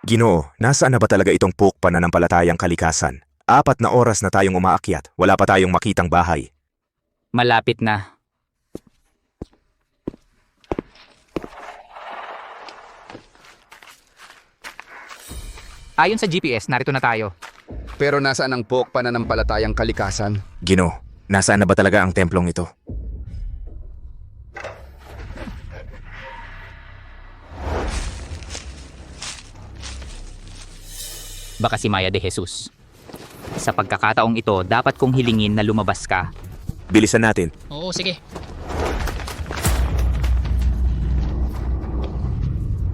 Ginoo, nasaan na ba talaga itong pananampalatayang kalikasan? 4 na oras na tayong umaakyat, wala pa tayong makitang bahay. Malapit na. Ayon sa GPS, narito na tayo. Pero nasaan ang pananampalatayang kalikasan? Ginoo, nasaan na ba talaga ang templong ito? Baka si Maya de Jesus. Sa pagkakataong ito, dapat kong hilingin na lumabas ka. Bilisan natin. Oo, sige.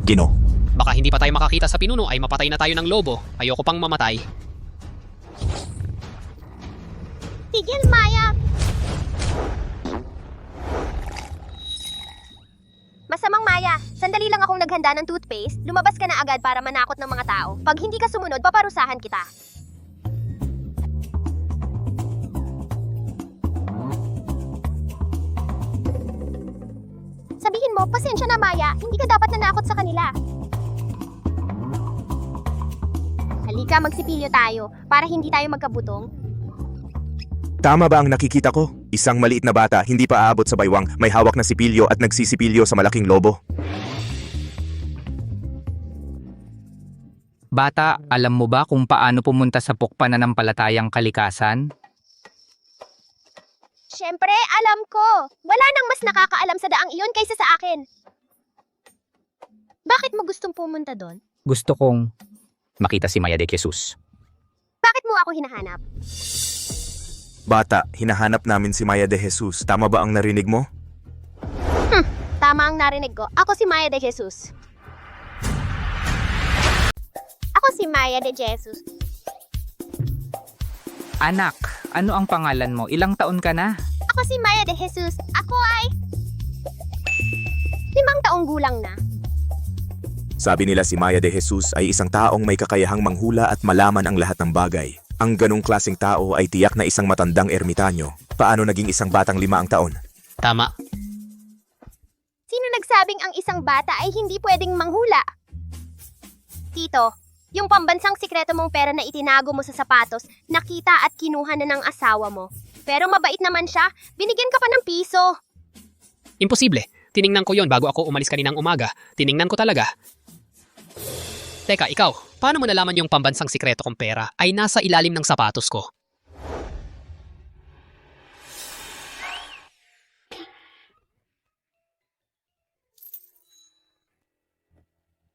Ginoo, Baka hindi pa tayo makakita sa pinuno ay mapatay na tayo ng lobo. Ayoko pang mamatay. Tigil, Maya! Masamang Maya, sandali lang akong naghanda ng toothpaste. Lumabas ka na agad para manakot ng mga tao. Pag hindi ka sumunod, paparusahan kita. Sabihin mo, pasensya na Maya, hindi ka dapat nanakot sa kanila. Halika, magsipilyo tayo para hindi tayo magkabutong. tama ba ang nakikita ko? Isang maliit na bata, hindi pa aabot sa baywang, may hawak na sipilyo at nagsisipilyo sa malaking lobo. Bata, alam mo ba kung paano pumunta sa pananampalatayang kalikasan? Siyempre, alam ko. Wala nang mas nakakaalam sa daang iyon kaysa sa akin. Bakit mo gustong pumunta doon? Gusto kong makita si Maya de Jesus. Bakit mo ako hinahanap? Bata, hinahanap namin si Maya de Jesus. Tama ba ang narinig mo? Tama ang narinig ko. Ako si Maya de Jesus. Ako si Maya de Jesus. Anak, ano ang pangalan mo? Ilang taon ka na? Ako si Maya de Jesus. Ako ay 5 taong gulang na. Sabi nila si Maya de Jesus ay isang taong may kakayahang manghula at malaman ang lahat ng bagay. Ang ganong klaseng tao ay tiyak na isang matandang ermitanyo. Paano naging isang batang 5 ang taon? Tama. Sino nagsabing ang isang bata ay hindi pwedeng manghula? Tito, yung pambansang sikreto mong pera na itinago mo sa sapatos, nakita at kinuha na ng asawa mo. Pero mabait naman siya, binigyan ka pa ng piso. Imposible. Tiningnan ko yon bago ako umalis kaninang umaga. Tiningnan ko talaga. Teka, ikaw, paano mo nalaman yung pambansang sikreto kong pera ay nasa ilalim ng sapatos ko?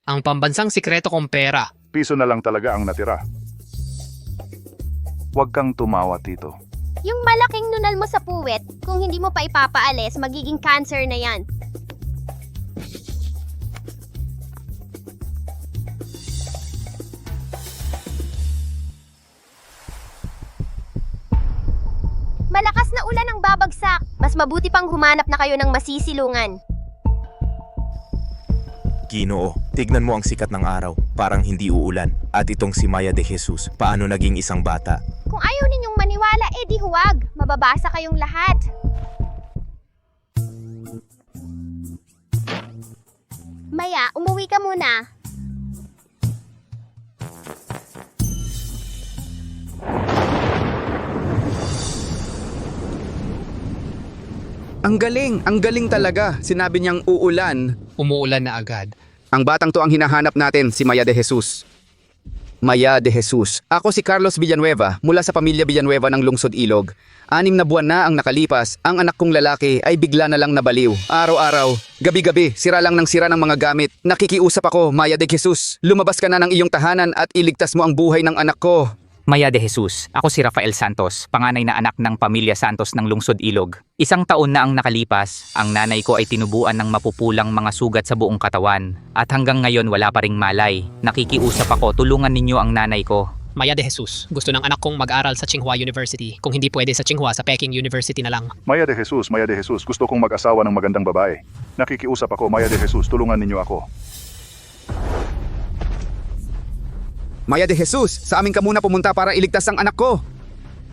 Ang pambansang sikreto kong pera. Piso na lang talaga ang natira. Huwag kang tumawa, Tito. Yung malaking nunal mo sa puwet, kung hindi mo pa ipapaalis, magiging cancer na yan. Malakas na ulan ang babagsak. Mas mabuti pang humanap na kayo ng masisilungan. Ginoo, tignan mo ang sikat ng araw. Parang hindi uulan. At itong si Maya de Jesus, paano naging isang bata? Kung ayaw ninyong maniwala, di huwag. Mababasa kayong lahat. Maya, umuwi ka muna. Ang galing talaga. Sinabi niyang uulan. Umuulan na agad. Ang batang to ang hinahanap natin, si Maya de Jesus. Maya de Jesus. Ako si Carlos Villanueva mula sa pamilya Villanueva ng Lungsod Ilog. 6 na buwan na ang nakalipas, ang anak kong lalaki ay bigla na lang nabaliw. Araw-araw, gabi-gabi, sira lang ng sira ng mga gamit. Nakikiusap ako, Maya de Jesus. Lumabas ka na ng iyong tahanan at iligtas mo ang buhay ng anak ko. Maya de Jesus, ako si Rafael Santos, panganay na anak ng pamilya Santos ng Lungsod Ilog. 1 taon na ang nakalipas, ang nanay ko ay tinubuan ng mapupulang mga sugat sa buong katawan. At hanggang ngayon wala pa ring malay. Nakikiusap ako, tulungan ninyo ang nanay ko. Maya de Jesus, gusto ng anak kong mag-aral sa Tsinghua University. Kung hindi pwede sa Tsinghua, sa Peking University na lang. Maya de Jesus, gusto kong mag-asawa ng magandang babae. Nakikiusap ako, Maya de Jesus, tulungan ninyo ako. Maya de Jesus, sa amin ka muna pumunta para iligtas ang anak ko.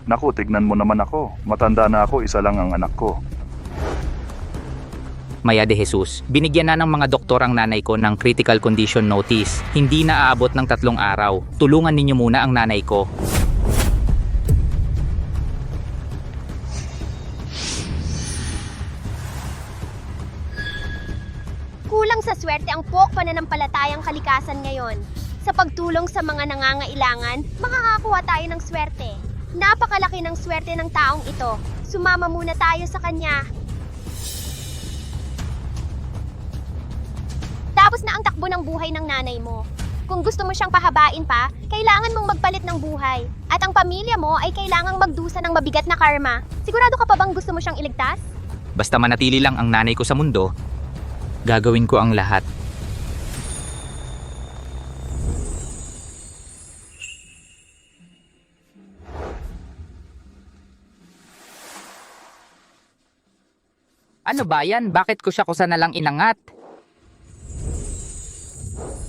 Naku, tignan mo naman ako. Matanda na ako, isa lang ang anak ko. Maya de Jesus, binigyan na ng mga doktor ang nanay ko ng critical condition notice. Hindi na aabot ng 3 araw. Tulungan ninyo muna ang nanay ko. Kulang sa swerte ang POC pananampalatayang kalikasan ngayon. Sa pagtulong sa mga nangangailangan, makakakuha tayo ng swerte. Napakalaki ng swerte ng taong ito. Sumama muna tayo sa kanya. Tapos na ang takbo ng buhay ng nanay mo. Kung gusto mo siyang pahabain pa, kailangan mong magpalit ng buhay. At ang pamilya mo ay kailangang magdusa ng mabigat na karma. Sigurado ka pa bang gusto mo siyang iligtas? Basta manatili lang ang nanay ko sa mundo, gagawin ko ang lahat. Ano ba yan? Bakit ko siya kusa na lang inangat?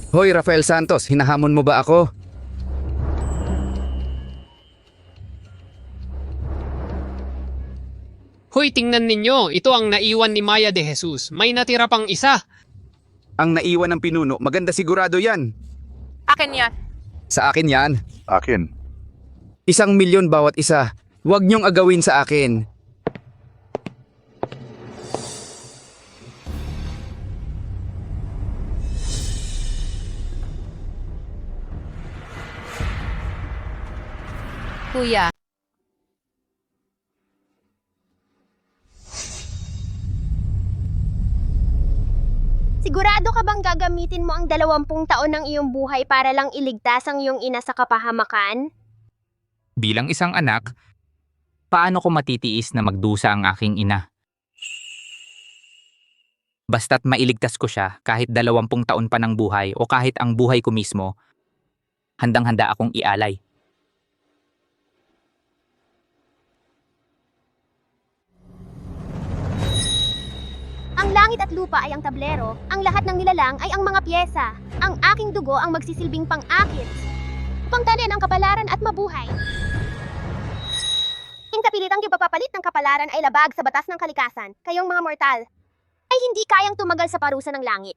Hoy, Rafael Santos, hinahamon mo ba ako? Hoy, tingnan ninyo, ito ang naiwan ni Maya de Jesus. May natira pang isa. Ang naiwan ng pinuno, maganda sigurado yan. Akin yan. Sa akin yan. Akin. 1,000,000 bawat isa. Huwag niyong agawin sa akin. Kuya, Sigurado ka bang gagamitin mo ang 20 taon ng iyong buhay para lang iligtas ang iyong ina sa kapahamakan? Bilang isang anak, paano ko matitiis na magdusa ang aking ina? Basta't mailigtas ko siya kahit 20 taon pa ng buhay o kahit ang buhay ko mismo, handang-handa akong ialay. Ang langit at lupa ay ang tablero, ang lahat ng nilalang ay ang mga pyesa. Ang aking dugo ang magsisilbing pang-akit. Upang talin ang kapalaran at mabuhay. Ang kapilitang ipapapalit ng kapalaran ay labag sa batas ng kalikasan. Kayong mga mortal ay hindi kayang tumagal sa parusa ng langit.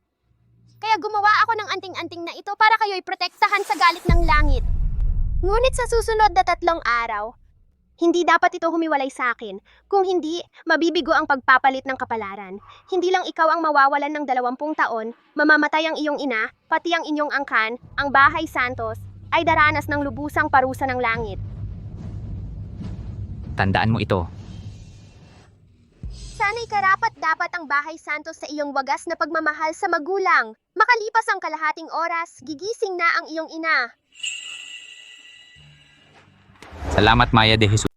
Kaya gumawa ako ng anting-anting na ito para kayo'y protektahan sa galit ng langit. Ngunit sa susunod na 3 araw, hindi dapat ito humiwalay sa akin. Kung hindi, mabibigo ang pagpapalit ng kapalaran. Hindi lang ikaw ang mawawalan ng 20 taon, mamamatay ang iyong ina, pati ang inyong angkan, ang bahay Santos, ay daranas ng lubusang parusa ng langit. Tandaan mo ito. Sana'y karapat-dapat ang bahay Santos sa iyong wagas na pagmamahal sa magulang. Makalipas ang kalahating oras, gigising na ang iyong ina. Salamat Maya de Jesus.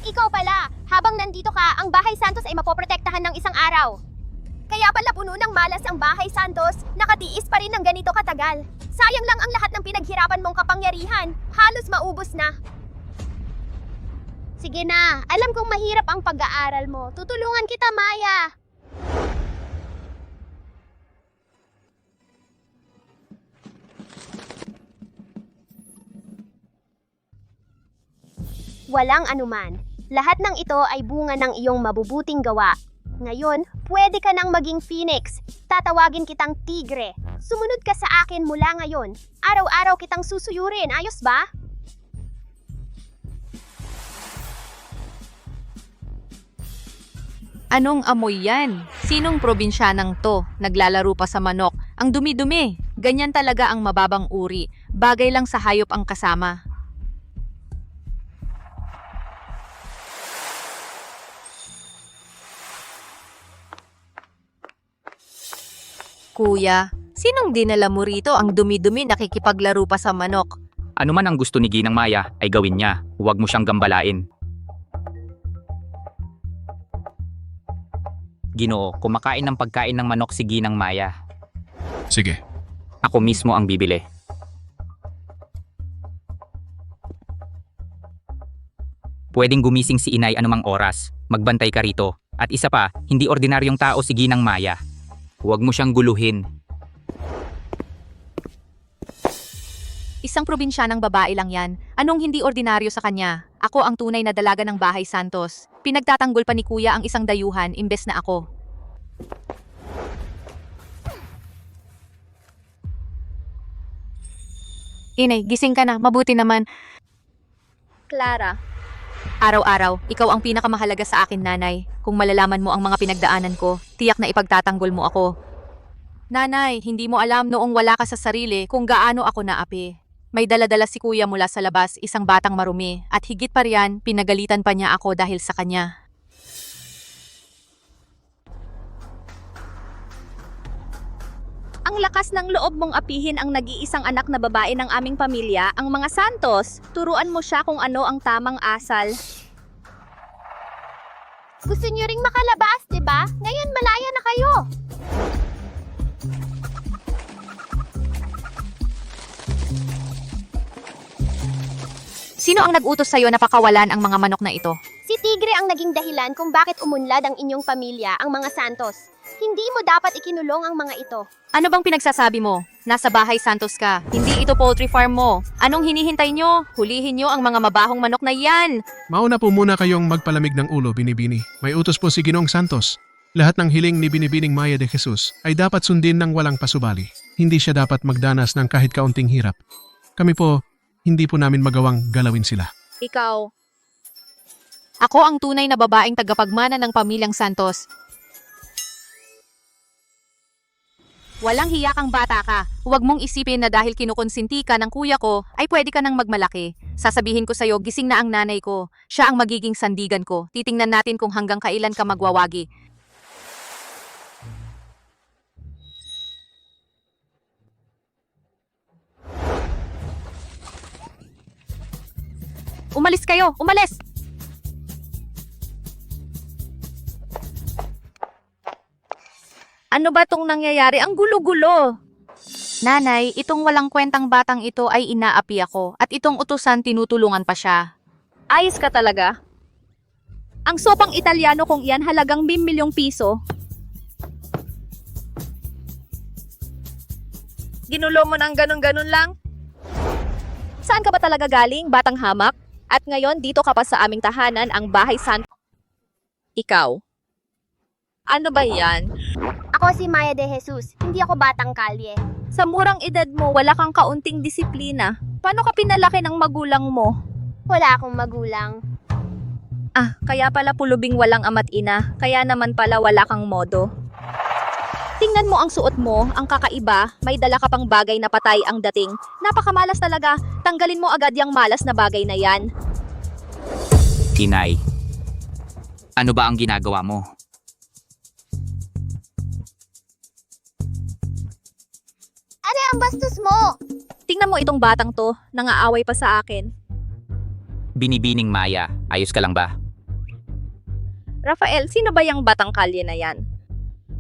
Ikaw pala, habang nandito ka, ang bahay Santos ay mapoprotektahan ng isang araw. Kaya pala puno ng malas ang bahay Santos, nakatiis pa rin ng ganito katagal. Sayang lang ang lahat ng pinaghirapan mong kapangyarihan, halos maubos na. Sige na, alam kong mahirap ang pag-aaral mo. Tutulungan kita, Maya. Walang anuman. Lahat ng ito ay bunga ng iyong mabubuting gawa. Ngayon, pwede ka nang maging phoenix. Tatawagin kitang tigre. Sumunod ka sa akin mula ngayon. Araw-araw kitang susuyurin, ayos ba? anong amoy yan? Sinong probinsyanang to? Naglalaro pa sa manok. Ang dumi-dumi. Ganyan talaga ang mababang uri. Bagay lang sa hayop ang kasama. Kuya, sinong dinala mo rito ang dumi-dumi nakikipaglaro pa sa manok? Ano man ang gusto ni Ginang Maya ay gawin niya. Huwag mo siyang gambalain. Ginoo, kumakain ng pagkain ng manok si Ginang Maya. Sige. Ako mismo ang bibili. Pwedeng gumising si inay anumang oras. Magbantay ka rito. At isa pa, hindi ordinaryong tao si Ginang Maya. Huwag mo siyang guluhin. Isang probinsyanang babae lang yan. Anong hindi ordinaryo sa kanya? Ako ang tunay na dalaga ng Bahay Santos. Pinagtatanggol pa ni Kuya ang isang dayuhan imbes na ako. Inay, gising ka na. Mabuti naman. Clara. Araw-araw, ikaw ang pinakamahalaga sa akin, nanay. Kung malalaman mo ang mga pinagdaanan ko, tiyak na ipagtatanggol mo ako. Nanay, hindi mo alam noong wala ka sa sarili kung gaano ako naapi. May dala-dala si kuya mula sa labas, isang batang marumi, at higit pa riyan, pinagalitan pa niya ako dahil sa kanya. Ang lakas ng loob mong apihin ang nag-iisang anak na babae ng aming pamilya, ang mga Santos. Turuan mo siya kung ano ang tamang asal. Gusto niyo ring makalabas, di ba? Ngayon malaya na kayo. Sino ang nag-utos sa'yo na pakawalan ang mga manok na ito? Si Tigre ang naging dahilan kung bakit umunlad ang inyong pamilya, ang mga Santos. Hindi mo dapat ikinulong ang mga ito. Ano bang pinagsasabi mo? Nasa Bahay Santos ka. Hindi ito poultry farm mo. Anong hinihintay nyo? Hulihin nyo ang mga mabahong manok na yan. Mauna po muna kayong magpalamig ng ulo, Binibini. May utos po si Ginoong Santos. Lahat ng hiling ni Binibining Maya de Jesus ay dapat sundin ng walang pasubali. Hindi siya dapat magdanas ng kahit kaunting hirap. Kami po, hindi po namin magawang galawin sila. Ikaw, Ako ang tunay na babaeng tagapagmana ng pamilyang Santos. Walang hiya kang bata ka. Huwag mong isipin na dahil kinukonsinti ka ng kuya ko, ay pwede ka nang magmalaki. Sasabihin ko sa'yo, gising na ang nanay ko. Siya ang magiging sandigan ko. Titingnan natin kung hanggang kailan ka magwawagi. Umalis kayo! Umalis! ano ba tong nangyayari? Ang gulo-gulo. Nanay, itong walang kwentang batang ito ay inaapi ako at itong utusan tinutulungan pa siya. Ayos ka talaga. Ang sopang Italiano kong iyan halagang 1 milyong piso. Ginulo mo ng ganun-ganun lang? Saan ka ba talaga galing, batang hamak? At ngayon, dito ka pa sa aming tahanan, ang Bahay Santos. Ikaw. Ano ba yan? Ako si Maya de Jesus, hindi ako batang kalye. Sa murang edad mo, wala kang kaunting disiplina. Paano ka pinalaki ng magulang mo? Wala akong magulang. Ah, kaya pala pulubing walang ama't ina. Kaya naman pala wala kang modo. Tingnan mo ang suot mo, ang kakaiba, may dala ka pang bagay na patay ang dating. Napakamalas talaga, tanggalin mo agad yung malas na bagay na yan. Inay, ano ba ang ginagawa mo? Ano ang bastos mo? Tingnan mo itong batang to, nangaaway pa sa akin. Binibining Maya, ayos ka lang ba? Rafael, sino ba yung batang kalye na yan?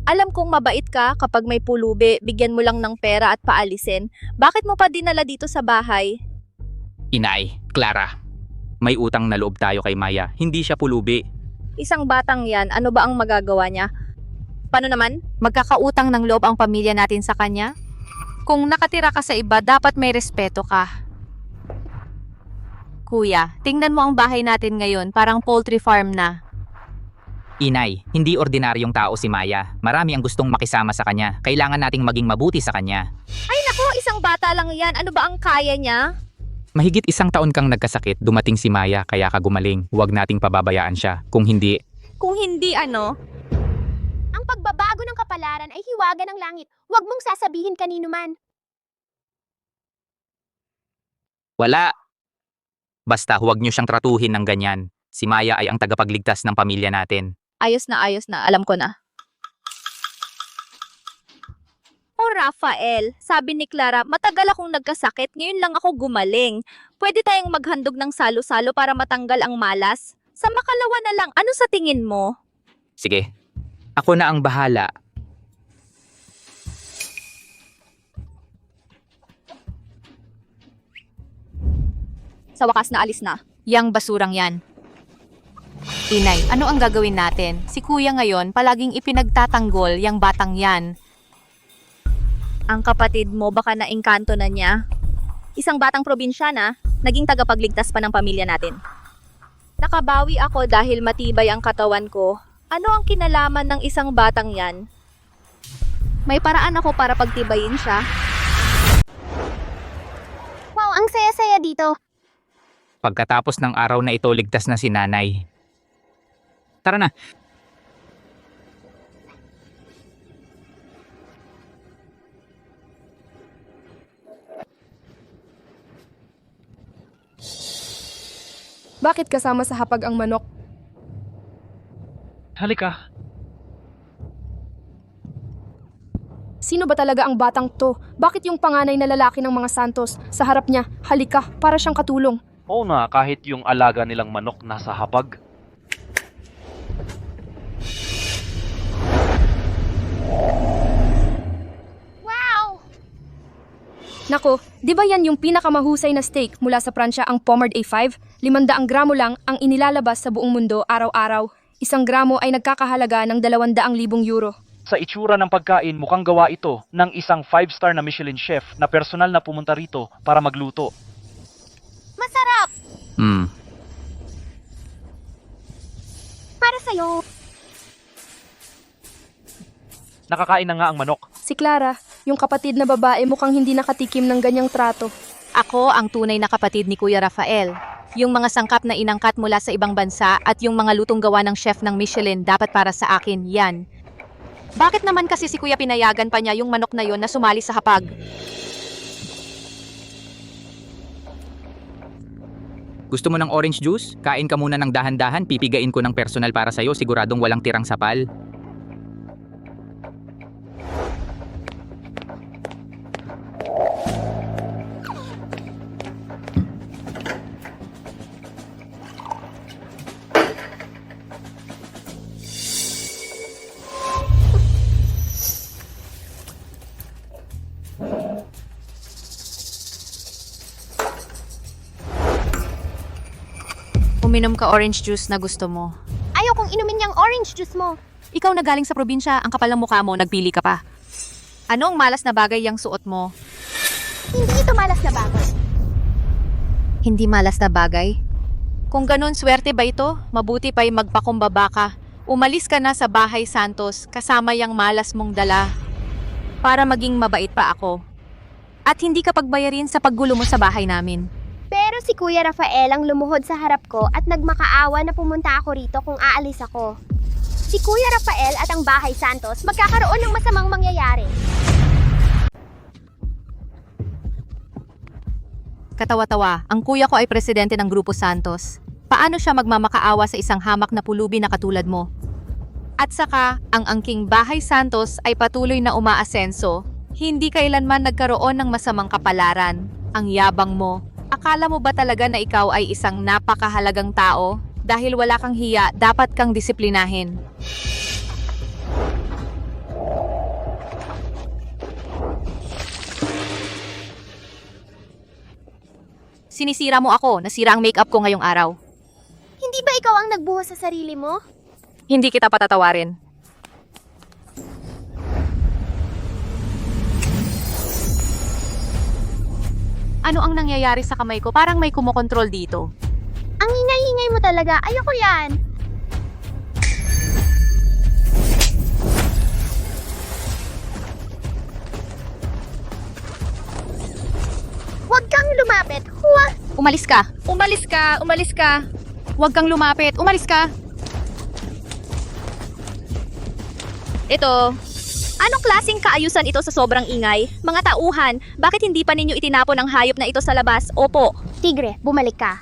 Alam kong mabait ka kapag may pulubi, bigyan mo lang ng pera at paalisin. Bakit mo pa dinala dito sa bahay? Inay, Clara, may utang na loob tayo kay Maya. Hindi siya pulubi. Isang batang yan, ano ba ang magagawa niya? Paano naman? Magkakautang ng loob ang pamilya natin sa kanya? Kung nakatira ka sa iba, dapat may respeto ka. Kuya, tingnan mo ang bahay natin ngayon, parang poultry farm na. Inay, hindi ordinaryong tao si Maya. Marami ang gustong makisama sa kanya. Kailangan nating maging mabuti sa kanya. Ay naku, isang bata lang yan. Ano ba ang kaya niya? Mahigit 1 taon kang nagkasakit, dumating si Maya kaya ka gumaling. Huwag nating pababayaan siya. Kung hindi, Kung hindi ano? Ang pagbabago ng kapalaran ay hiwaga ng langit. Huwag mong sasabihin kanino man. wala. Basta huwag niyo siyang tratuhin ng ganyan. Si Maya ay ang tagapagligtas ng pamilya natin. Ayos na, alam ko na. Oh, Rafael, sabi ni Clara, matagal akong nagkasakit, ngayon lang ako gumaling. Pwede tayong maghandog ng salo-salo para matanggal ang malas? Sa makalawa na lang, ano sa tingin mo? Sige, ako na ang bahala. Sa wakas na alis na. Yang basurang yan. Inay, ano ang gagawin natin? Si kuya ngayon palaging ipinagtatanggol yang batang yan. Ang kapatid mo baka naengkanto na niya. Isang batang probinsyana, naging tagapagligtas pa ng pamilya natin. Nakabawi ako dahil matibay ang katawan ko. Ano ang kinalaman ng isang batang yan? May paraan ako para pagtibayin siya. Wow, ang saya-saya dito. Pagkatapos ng araw na ito, ligtas na si nanay. Tara na. Bakit kasama sa hapag ang manok? Halika. Sino ba talaga ang batang to? Bakit yung panganay na lalaki ng mga Santos sa harap niya, halika, para siyang katulong? Oo na, kahit yung alaga nilang manok nasa hapag. Wow! Nako, di ba yan yung pinakamahusay na steak mula sa Pransya, ang Pommard A5? 500 gramo lang ang inilalabas sa buong mundo araw-araw. 1 gramo ay nagkakahalaga ng 200,000 euro. Sa itsura ng pagkain, mukhang gawa ito ng isang 5-star na Michelin chef na personal na pumunta rito para magluto. Masarap! Para sa'yo. Nakakain na nga ang manok. Si Clara, yung kapatid na babae, mukhang hindi nakatikim ng ganyang trato. Ako ang tunay na kapatid ni Kuya Rafael. Yung mga sangkap na inangkat mula sa ibang bansa at yung mga lutong gawa ng chef ng Michelin dapat para sa akin, yan. Bakit naman kasi si Kuya pinayagan pa niya yung manok na yon na sumali sa hapag? Gusto mo ng orange juice? Kain ka muna ng dahan-dahan, pipigain ko ng personal para sa'yo, siguradong walang tirang sapal. Uminom ka orange juice na gusto mo. Ayaw kong inumin yung orange juice mo. Ikaw na galing sa probinsya, ang kapal ng mukha mo, nagpili ka pa. Anong malas na bagay yung suot mo? Hindi ito malas na bagay. Hindi malas na bagay? Kung ganun, swerte ba ito? Mabuti pa'y magpakumbaba ka. Umalis ka na sa bahay Santos, kasama yung malas mong dala. Para maging mabait pa ako. At hindi ka pagbayarin sa paggulo mo sa bahay namin. Pero si Kuya Rafael ang lumuhod sa harap ko at nagmakaawa na pumunta ako rito kung aalis ako. Si Kuya Rafael at ang Bahay Santos magkakaroon ng masamang mangyayari. Katawa-tawa, ang kuya ko ay presidente ng Grupo Santos. Paano siya magmamakaawa sa isang hamak na pulubi na katulad mo? At saka, ang angking Bahay Santos ay patuloy na umaasenso. Hindi kailanman nagkaroon ng masamang kapalaran. Ang yabang mo. Akala mo ba talaga na ikaw ay isang napakahalagang tao? Dahil wala kang hiya, dapat kang disiplinahin. Sinisira mo ako, nasira ang makeup ko ngayong araw. Hindi ba ikaw ang nagbuhos sa sarili mo? Hindi kita patatawarin. Ano ang nangyayari sa kamay ko? Parang may kumokontrol dito. Ang ingay-ingay mo talaga. Ayoko yan. Huwag kang lumapit. Huwag. Umalis ka. Umalis ka! Umalis ka! Huwag kang lumapit. Umalis ka. Ito. Anong klaseng kaayusan ito sa sobrang ingay? Mga tauhan, bakit hindi pa ninyo itinapon ang hayop na ito sa labas? Opo. Tigre, bumalik ka.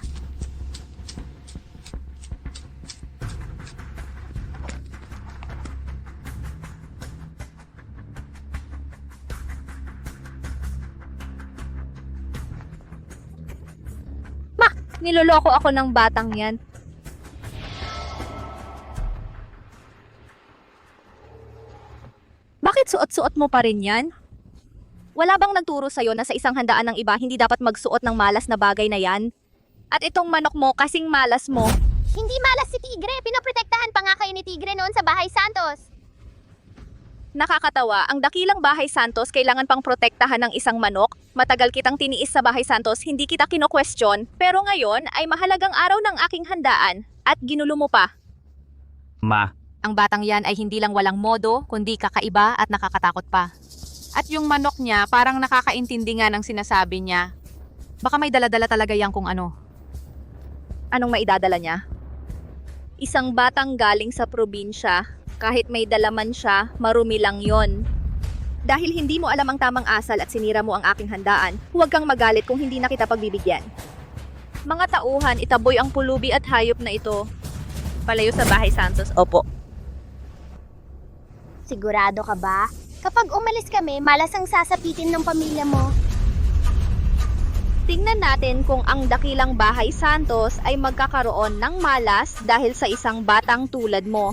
Niloloko ako ng batang yan. Bakit suot-suot mo pa rin yan? Wala bang nagturo sa'yo na sa isang handaan ng iba hindi dapat magsuot ng malas na bagay na yan? At itong manok mo kasing malas mo. Hindi malas si Tigre. Pinoprotektahan pa nga kayo ni Tigre noon sa Bahay Santos. Nakakatawa, ang dakilang Bahay Santos kailangan pang protektahan ng isang manok. Matagal kitang tiniis sa Bahay Santos, hindi kita kino-question. Pero ngayon ay mahalagang araw ng aking handaan. At ginulo mo pa. Ma, Ang batang yan ay hindi lang walang modo, kundi kakaiba at nakakatakot pa. At yung manok niya, parang nakakaintindi nga ng sinasabi niya. Baka may daladala talaga yan kung ano. Anong maidadala niya? Isang batang galing sa probinsya. Kahit may dalaman siya, marumi lang yon. Dahil hindi mo alam ang tamang asal at sinira mo ang aking handaan, huwag kang magalit kung hindi na kita pagbibigyan. Mga tauhan, itaboy ang pulubi at hayop na ito. Palayo sa Bahay Santos, opo. Sigurado ka ba? Kapag umalis kami, malas ang sasapitin ng pamilya mo. Tingnan natin kung ang dakilang Bahay Santos ay magkakaroon ng malas dahil sa isang batang tulad mo.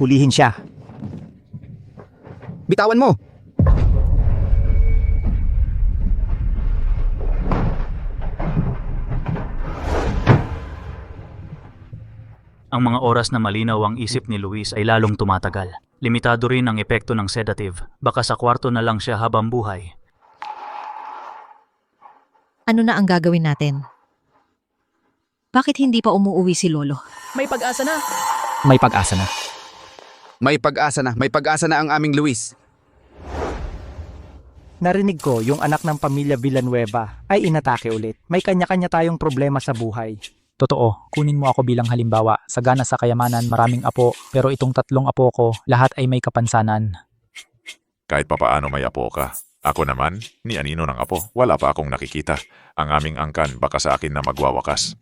hulihin siya. Bitawan mo! Ang mga oras na malinaw ang isip ni Luis ay lalong tumatagal. Limitado rin ang epekto ng sedative. Baka sa kwarto na lang siya habang buhay. Ano na ang gagawin natin? Bakit hindi pa umuuwi si Lolo? May pag-asa na. May pag-asa na. May pag-asa na. May pag-asa na ang aming Luis. Narinig ko yung anak ng pamilya Villanueva ay inatake ulit. May kanya-kanya tayong problema sa buhay. Totoo, kunin mo ako bilang halimbawa. Sagana sa kayamanan, maraming apo. Pero itong 3 apo ko, lahat ay may kapansanan. Kahit papaano may apo ka. Ako naman, ni anino ng apo, wala pa akong nakikita. Ang aming angkan baka sa akin na magwawakas.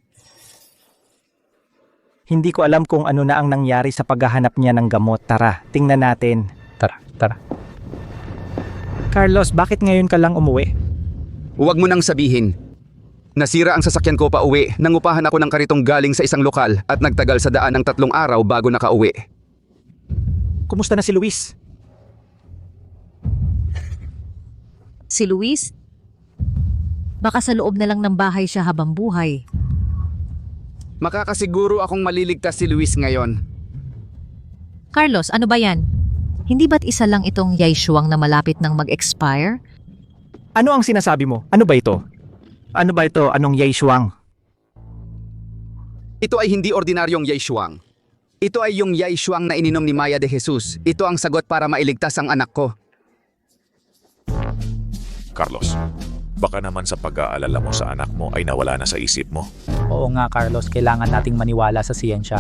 Hindi ko alam kung ano na ang nangyari sa paghahanap niya ng gamot. Tara, tingnan natin. Tara. Carlos, bakit ngayon ka lang umuwi? Huwag mo nang sabihin. Nasira ang sasakyan ko pa uwi. Nangupahan ako ng karitong galing sa isang lokal at nagtagal sa daan ng 3 araw bago nakauwi. Kumusta na si Luis? Si Luis? Baka sa loob na lang ng bahay siya habang buhay. Makakasiguro akong maliligtas si Luis ngayon. Carlos, ano ba yan? Hindi ba't isa lang itong yaishuang na malapit nang mag-expire? Ano ang sinasabi mo? Ano ba ito? Ano ba ito? Anong yaishuang? Ito ay hindi ordinaryong yaishuang. Ito ay yung yaishuang na ininom ni Maya de Jesus. Ito ang sagot para mailigtas ang anak ko. Carlos, baka naman sa pag-aalala mo sa anak mo ay nawala na sa isip mo. Oo nga Carlos, kailangan nating maniwala sa siyensya.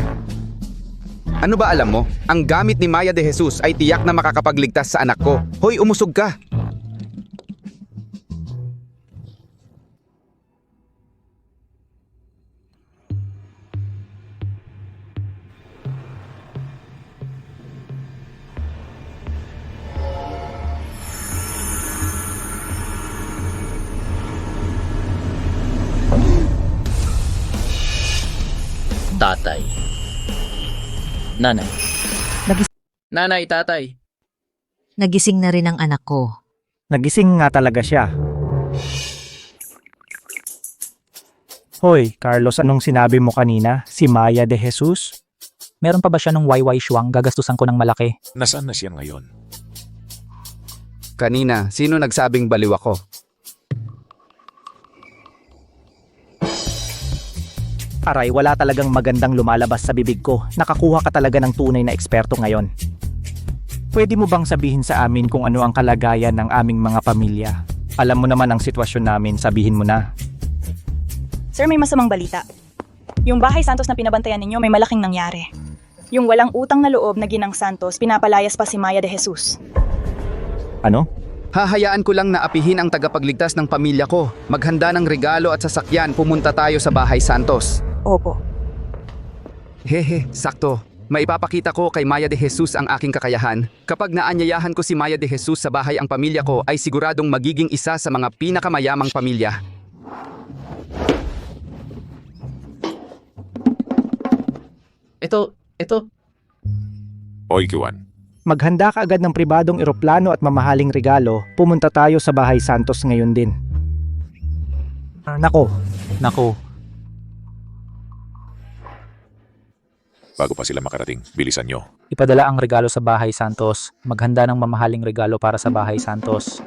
Ano ba alam mo? Ang gamit ni Maya de Jesus ay tiyak na makakapagligtas sa anak ko. Hoy, umusog ka! Tatay. Nanay. Nanay, tatay. Nagising na rin ang anak ko. Nagising nga talaga siya. Hoy, Carlos, anong sinabi mo kanina? Si Maya de Jesus? Meron pa ba siya nung YY Shuang? Gagastusan ko ng malaki. Nasaan na siya ngayon? Kanina, sino nagsabing baliw ako? Aray, wala talagang magandang lumalabas sa bibig ko. Nakakuha ka talaga ng tunay na eksperto ngayon. Pwede mo bang sabihin sa amin kung ano ang kalagayan ng aming mga pamilya? Alam mo naman ang sitwasyon namin, sabihin mo na. Sir, may masamang balita. Yung Bahay Santos na pinabantayan ninyo may malaking nangyari. Yung walang utang na loob na Ginang Santos, pinapalayas pa si Maya de Jesus. Ano? Hahayaan ko lang na apihin ang tagapagligtas ng pamilya ko. Maghanda ng regalo at sasakyan, pumunta tayo sa Bahay Santos. Opo. Hehe, sakto. Maipapakita ko kay Maya de Jesus ang aking kakayahan. Kapag naanyayahan ko si Maya de Jesus sa bahay ang pamilya ko, ay siguradong magiging isa sa mga pinakamayamang pamilya. Ito. Oy, Kiwan. Maghanda ka agad ng pribadong eroplano at mamahaling regalo. Pumunta tayo sa Bahay Santos ngayon din. Nako, Naku, Bago pa sila makarating, bilisan nyo. Ipadala ang regalo sa Bahay Santos. Maghanda ng mamahaling regalo para sa Bahay Santos.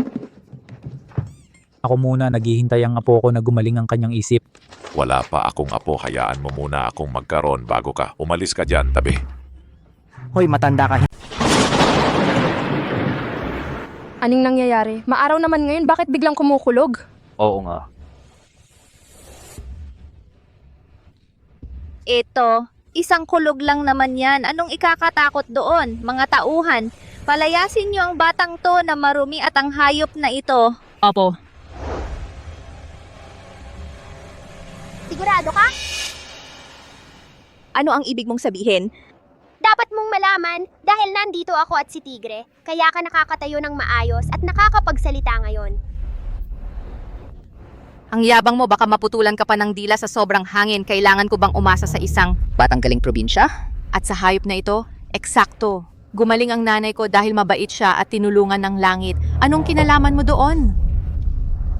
Ako muna, naghihintay ang apo ko na gumaling ang kanyang isip. Wala pa akong apo, hayaan mo muna akong magkaroon bago ka. Umalis ka dyan, tabi. Hoy, matanda ka. Aning nangyayari? Maaraw naman ngayon, bakit biglang kumukulog? Oo nga. Ito, isang kulog lang naman yan. Anong ikakatakot doon, mga tauhan? Palayasin niyo ang batang to na marumi at ang hayop na ito. Opo. Sigurado ka? Ano ang ibig mong sabihin? Dapat mong malaman dahil nandito ako at si Tigre, kaya ka nakakatayo ng maayos at nakakapagsalita ngayon. Ang yabang mo, baka maputulan ka pa ng dila sa sobrang hangin. Kailangan ko bang umasa sa isang Batang galing probinsya? at sa hayop na ito? Eksakto. Gumaling ang nanay ko dahil mabait siya at tinulungan ng langit. Anong kinalaman mo doon?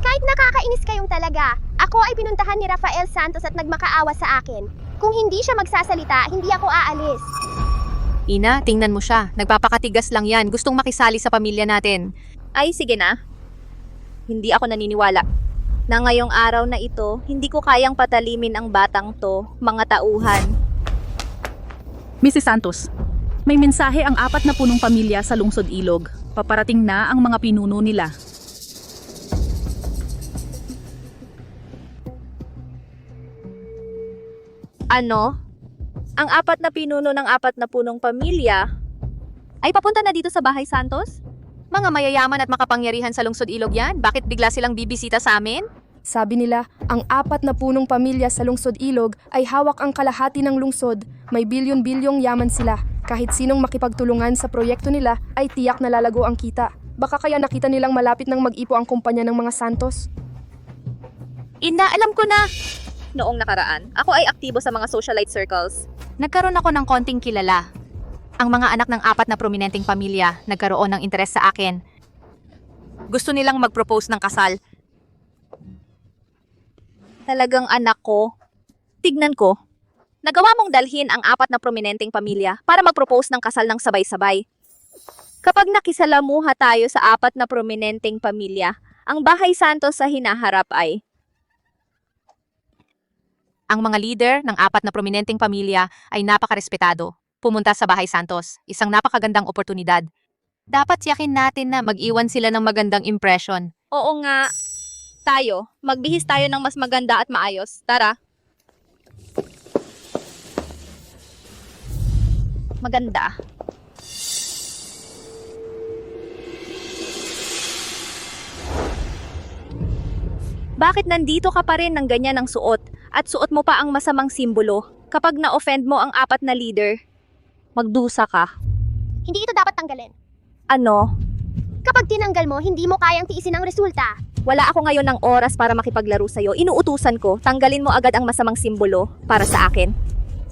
Kahit nakakainis kayong talaga, ako ay pinuntahan ni Rafael Santos at nagmakaawa sa akin. Kung hindi siya magsasalita, hindi ako aalis. Ina, tingnan mo siya. Nagpapakatigas lang yan. Gustong makisali sa pamilya natin. Ay, sige na. Hindi ako naniniwala. Na ngayong araw na ito, hindi ko kayang patalimin ang batang to, mga tauhan. Mrs. Santos, may mensahe ang 4 na punong pamilya sa Lungsod Ilog. Paparating na ang mga pinuno nila. Ano? Ang 4 na pinuno ng 4 na punong pamilya ay papunta na dito sa Bahay Santos? Mga mayayaman at makapangyarihan sa lungsod Ilog yan. Bakit bigla silang bibisita sa amin? Sabi nila, ang 4 na punong pamilya sa lungsod Ilog ay hawak ang kalahati ng lungsod. May bilyon-bilyong yaman sila. Kahit sinong makipagtulungan sa proyekto nila ay tiyak na lalago ang kita. Baka kaya nakita nilang malapit ng mag-ipo ang kumpanya ng mga Santos. Ina, alam ko na! Noong nakaraan, ako ay aktibo sa mga socialite circles. Nagkaroon ako ng konting kilala. Ang mga anak ng 4 na prominenteng pamilya nagkaroon ng interes sa akin. Gusto nilang mag-propose ng kasal. Talagang anak ko. Tignan ko. Nagawa mong dalhin ang 4 na prominenteng pamilya para mag-propose ng kasal ng sabay-sabay. Kapag nakisalamuha tayo sa 4 na prominenteng pamilya, ang Bahay Santos sa hinaharap ay Ang mga leader ng 4 na prominenteng pamilya ay napakarespetado. Pumunta sa Bahay Santos, isang napakagandang oportunidad. Dapat yakin natin na mag-iwan sila ng magandang impression. Oo nga. Tayo, magbihis tayo ng mas maganda at maayos. Tara. Maganda. Bakit nandito ka pa rin ng ganyan ang suot? At suot mo pa ang masamang simbolo? Kapag na-offend mo ang 4 na leader, magdusa ka. Hindi ito dapat tanggalin. Ano? Kapag tinanggal mo, hindi mo kayang tiisin ang resulta. Wala ako ngayon ng oras para makipaglaro sa'yo. Inuutusan ko, tanggalin mo agad ang masamang simbolo para sa akin.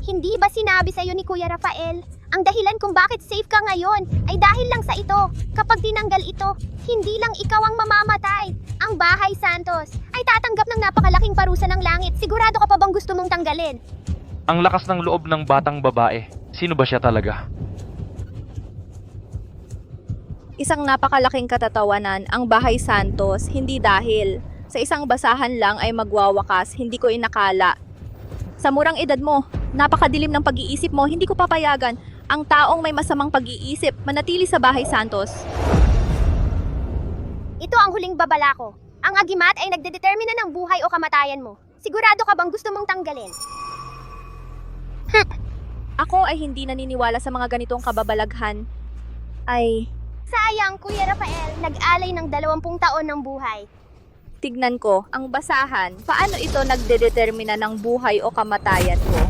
Hindi ba sinabi sa'yo ni Kuya Rafael? Ang dahilan kung bakit safe ka ngayon ay dahil lang sa ito. Kapag tinanggal ito, hindi lang ikaw ang mamamatay. Ang Bahay Santos ay tatanggap ng napakalaking parusa ng langit. Sigurado ka pa bang gusto mong tanggalin? Ang lakas ng loob ng batang babae. Sino ba siya talaga? Isang napakalaking katatawanan ang Bahay Santos, hindi dahil sa isang basahan lang ay magwawakas, hindi ko inakala. Sa murang edad mo, napakadilim ng pag-iisip mo, hindi ko papayagan ang taong may masamang pag-iisip manatili sa Bahay Santos. Ito ang huling babala ko. Ang agimat ay nagdedetermina ng buhay o kamatayan mo. Sigurado ka bang gusto mong tanggalin? Ako ay hindi naniniwala sa mga ganitong kababalaghan. Sayang, Kuya Rafael, nag-alay ng 20 taon ng buhay. Tignan ko, ang basahan, paano ito nagdedetermina ng buhay o kamatayan ko?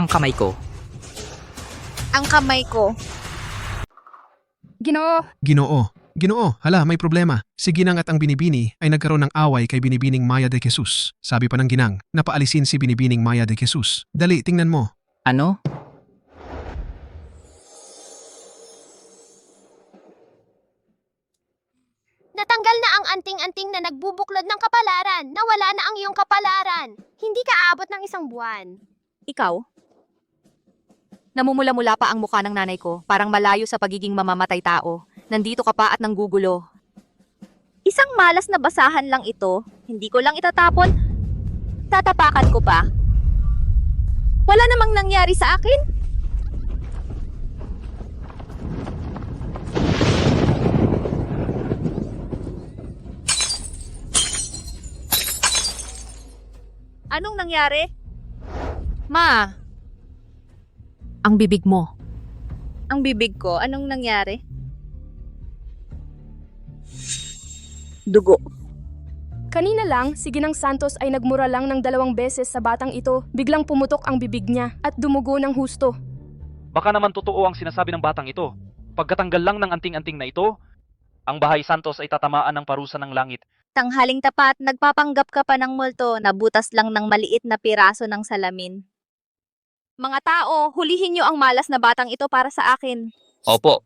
Ang kamay ko. Ang kamay ko. Ginoo, Ginoo, hala, may problema. Si Ginang at ang Binibini ay nagkaroon ng away kay Binibining Maya de Jesus. Sabi pa ng Ginang, napaalisin si Binibining Maya de Jesus. Dali, tingnan mo. Ano? Natanggal na ang anting-anting na nagbubuklod ng kapalaran. Nawala na ang iyong kapalaran. Hindi ka aabot ng isang buwan. Ikaw? Namumula-mula pa ang mukha ng nanay ko, parang malayo sa pagiging mamamatay tao. Nandito ka pa at nanggugulo. Isang malas na basahan lang ito. Hindi ko lang itatapon. Tatapakan ko pa. Wala namang nangyari sa akin. Anong nangyari? Ma! Ang bibig mo. Ang bibig ko, anong nangyari? Dugo. kanina lang, si Ginang Santos ay nagmura lang ng 2 beses sa batang ito. Biglang pumutok ang bibig niya at dumugo ng husto. Baka naman totoo ang sinasabi ng batang ito. Pagkatanggal lang ng anting-anting na ito, ang bahay Santos ay tatamaan ng parusa ng langit. Tanghaling tapat, nagpapanggap ka pa ng multo, nabutas lang ng maliit na piraso ng salamin. Mga tao, hulihin niyo ang malas na batang ito para sa akin. Opo.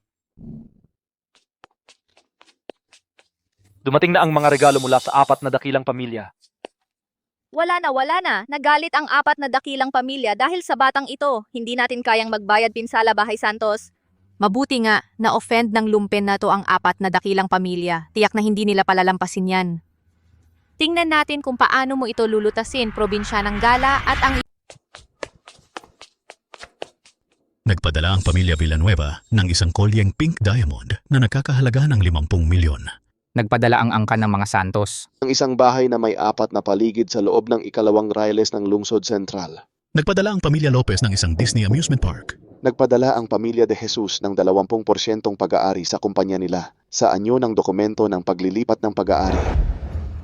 Dumating na ang mga regalo mula sa 4 na dakilang pamilya. Wala na. Nagalit ang 4 na dakilang pamilya dahil sa batang ito. Hindi natin kayang magbayad pinsala, Bahay Santos. Mabuti nga, na-offend ng lumpen na to ang 4 na dakilang pamilya. Tiyak na hindi nila palalampasin yan. Tingnan natin kung paano mo ito lulutasin, probinsya ng Gala at ang... Nagpadala ang pamilya Villanueva ng isang kolyeng pink diamond na nagkakahalaga ng 50 milyon. Nagpadala ang angkan ng mga Santos. Ang isang bahay na may 4 na paligid sa loob ng ikalawang Railes ng Lungsod Sentral. Nagpadala ang pamilya Lopez ng isang Disney amusement park. Nagpadala ang pamilya de Jesus ng 20% pag-aari sa kumpanya nila sa anyo ng dokumento ng paglilipat ng pag-aari.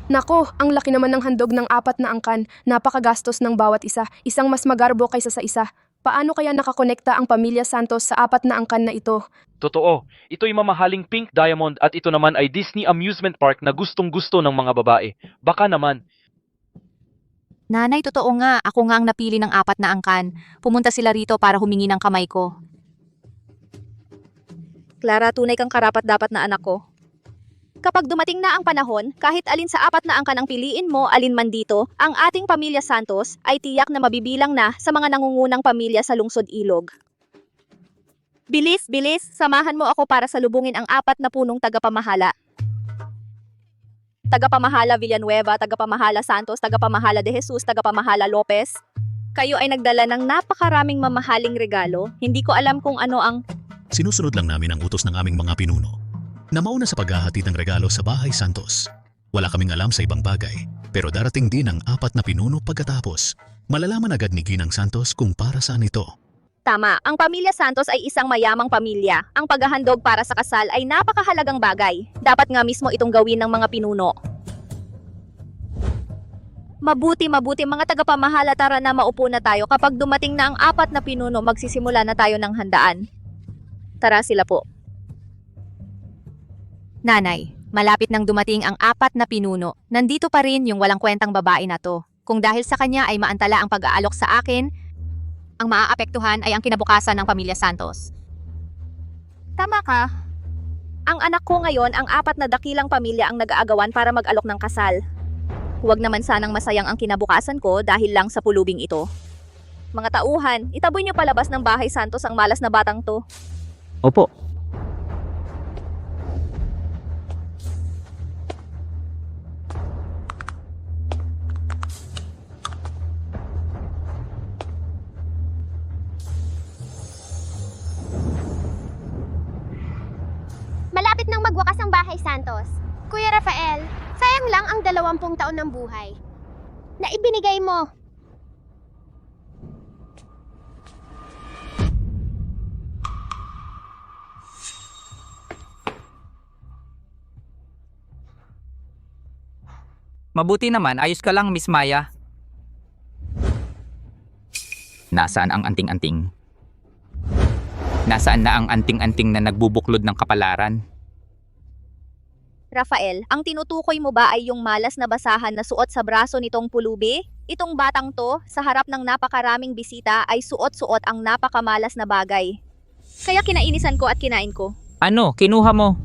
Nako, ang laki naman ng handog ng 4 na angkan. Napakagastos ng bawat isa. Isang mas magarbo kaysa sa isa. Paano kaya nakakonekta ang pamilya Santos sa 4 na angkan na ito? Totoo, ito'y mamahaling pink diamond at ito naman ay Disney Amusement Park na gustong-gusto ng mga babae. Baka naman. Nanay, totoo nga. Ako nga ang napili ng 4 na angkan. Pumunta sila rito para humingi ng kamay ko. Clara, tunay kang karapat-dapat na anak ko. Kapag dumating na ang panahon, kahit alin sa 4 na angkan ang piliin mo, alin man dito, ang ating pamilya Santos ay tiyak na mabibilang na sa mga nangungunang pamilya sa Lungsod Ilog. Bilis, samahan mo ako para salubungin ang 4 na punong tagapamahala. Tagapamahala Villanueva, tagapamahala Santos, tagapamahala de Jesus, tagapamahala Lopez. Kayo ay nagdala ng napakaraming mamahaling regalo. Hindi ko alam kung ano ang... Sinusunod lang namin ang utos ng aming mga pinuno na mauna sa paghahatid ng regalo sa Bahay Santos. Wala kaming alam sa ibang bagay, pero darating din ang 4 na pinuno pagkatapos. Malalaman agad ni Ginang Santos kung para saan ito. Tama, ang pamilya Santos ay isang mayamang pamilya. Ang paghahandog para sa kasal ay napakahalagang bagay. Dapat nga mismo itong gawin ng mga pinuno. Mabuti mga tagapamahala, tara na maupo na tayo. Kapag dumating na ang 4 na pinuno, magsisimula na tayo ng handaan. Tara sila po. Nanay, malapit nang dumating ang 4 na pinuno. Nandito pa rin yung walang kwentang babae na to. Kung dahil sa kanya ay maantala ang pag-aalok sa akin, ang maaapektuhan ay ang kinabukasan ng pamilya Santos. Tama ka. Ang anak ko ngayon, ang 4 na dakilang pamilya ang nag-aagawan para mag-alok ng kasal. Huwag naman sanang masayang ang kinabukasan ko dahil lang sa pulubing ito. Mga tauhan, itaboy niyo palabas ng Bahay Santos ang malas na batang to. Opo. Malapit nang magwakas ang Bahay Santos. Kuya Rafael, sayang lang ang 20 taon ng buhay na ibinigay mo. Mabuti naman, ayos ka lang, Miss Maya. Nasaan ang anting-anting? Nasaan na ang anting-anting na nagbubuklod ng kapalaran? Rafael, ang tinutukoy mo ba ay yung malas na basahan na suot sa braso nitong pulubi? Itong batang to, sa harap ng napakaraming bisita ay suot-suot ang napakamalas na bagay. Kaya kinainisan ko at kinain ko. Ano, kinuha mo?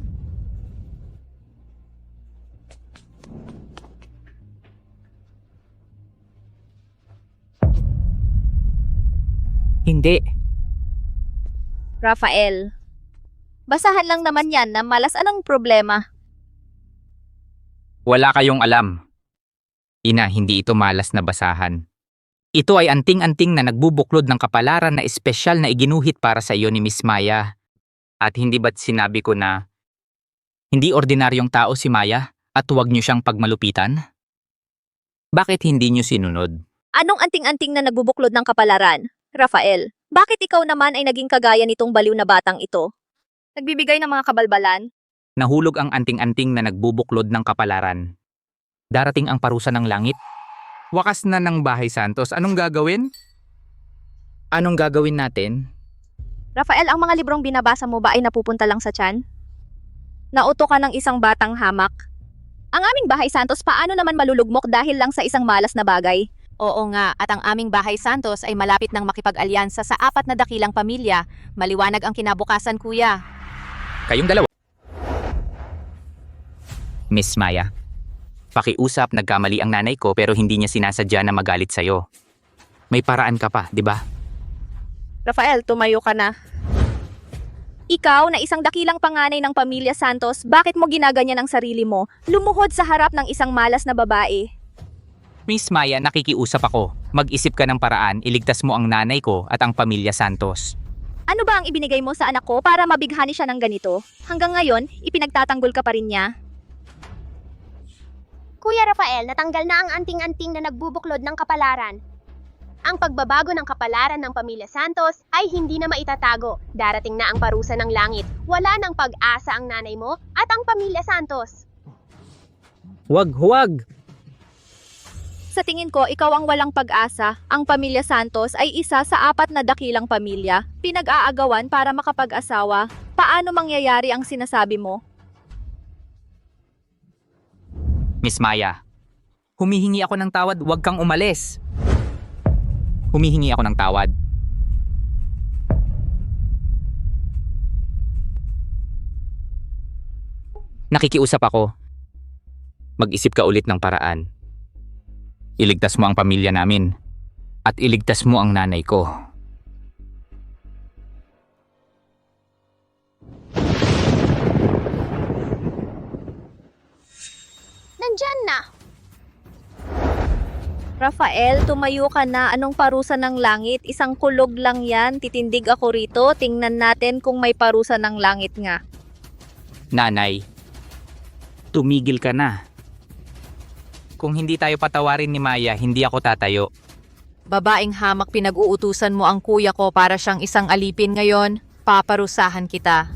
Hindi. Rafael, basahan lang naman yan na malas. Anong problema? Wala kayong alam. Ina, hindi ito malas na basahan. Ito ay anting-anting na nagbubuklod ng kapalaran na espesyal na iginuhit para sa iyo ni Miss Maya. At hindi ba't sinabi ko na hindi ordinaryong tao si Maya at huwag niyo siyang pagmalupitan? Bakit hindi niyo sinunod? Anong anting-anting na nagbubuklod ng kapalaran? Rafael, bakit ikaw naman ay naging kagaya nitong baliw na batang ito? Nagbibigay ng mga kabalbalan? Nahulog ang anting-anting na nagbubuklod ng kapalaran. Darating ang parusa ng langit. Wakas na ng Bahay Santos. Anong gagawin? Anong gagawin natin? Rafael, ang mga librong binabasa mo ba ay napupunta lang sa tiyan? Nauto ka ng isang batang hamak? Ang aming Bahay Santos paano naman malulugmok dahil lang sa isang malas na bagay? Oo nga, at ang aming Bahay Santos ay malapit ng makipag-alyansa sa 4 na dakilang pamilya. Maliwanag ang kinabukasan, kuya. Kayong dalawa. Miss Maya, pakiusap, nagkamali ang nanay ko pero hindi niya sinasadya na magalit sa'yo. May paraan ka pa, di ba? Rafael, tumayo ka na. Ikaw na isang dakilang panganay ng pamilya Santos, bakit mo ginaganyan ang sarili mo? Lumuhod sa harap ng isang malas na babae. Miss Maya, nakikiusap ako. Mag-isip ka ng paraan, iligtas mo ang nanay ko at ang pamilya Santos. Ano ba ang ibinigay mo sa anak ko para mabighani siya ng ganito? Hanggang ngayon, ipinagtatanggol ka pa rin niya? Kuya Rafael, natanggal na ang anting-anting na nagbubuklod ng kapalaran. Ang pagbabago ng kapalaran ng pamilya Santos ay hindi na maitatago. Darating na ang parusa ng langit. Wala nang pag-asa ang nanay mo at ang pamilya Santos. Huwag! Sa tingin ko, ikaw ang walang pag-asa. Ang pamilya Santos ay isa sa 4 na dakilang pamilya. Pinag-aagawan para makapag-asawa. Paano mangyayari ang sinasabi mo? Miss Maya, humihingi ako ng tawad, huwag kang umalis. Humihingi ako ng tawad. Nakikiusap ako. Mag-isip ka ulit ng paraan. Iligtas mo ang pamilya namin at iligtas mo ang nanay ko. Nandyan na! Rafael, tumayo ka na. Anong parusa ng langit? Isang kulog lang yan. Titindig ako rito. Tingnan natin kung may parusa ng langit nga. Nanay, tumigil ka na. Kung hindi tayo patawarin ni Maya, hindi ako tatayo. Babaeng hamak, pinag-uutusan mo ang kuya ko para siyang isang alipin ngayon. Paparusahan kita.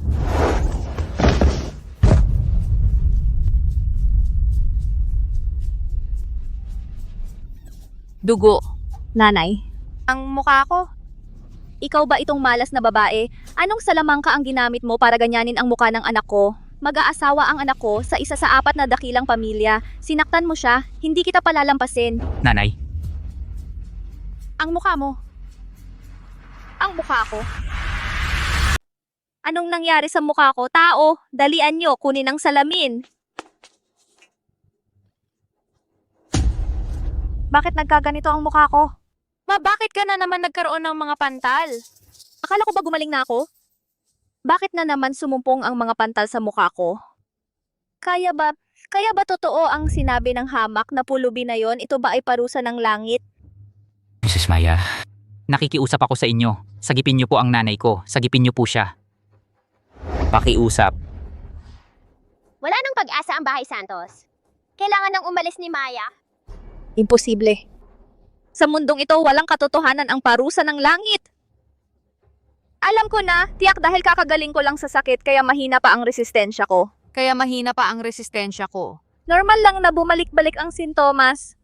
Dugo. Nanay, ang mukha ko. Ikaw ba itong malas na babae? Anong salamangka ang ginamit mo para ganyanin ang mukha ng anak ko? Mag-aasawa ang anak ko sa isa sa 4 na dakilang pamilya. Sinaktan mo siya, hindi kita palalampasin. Nanay, Ang mukha mo. Ang mukha ko. Anong nangyari sa mukha ko? Tao, dalian nyo, kunin ang salamin. Bakit nagkaganito ang mukha ko? Bakit ka na naman nagkaroon ng mga pantal? Akala ko ba gumaling na ako? Bakit na naman sumumpong ang mga pantal sa mukha ko? Kaya ba totoo ang sinabi ng hamak na pulubi na yon? Ito ba ay parusa ng langit? Mrs. Maya, nakikiusap ako sa inyo. Sagipin niyo po ang nanay ko. Sagipin niyo po siya. Pakiusap. Wala nang pag-asa ang Bahay Santos. Kailangan nang umalis ni Maya. Imposible. Sa mundong ito, walang katotohanan ang parusa ng langit. Alam ko na, tiyak dahil kakagaling ko lang sa sakit kaya mahina pa ang resistensya ko. Normal lang na bumalik-balik ang sintomas.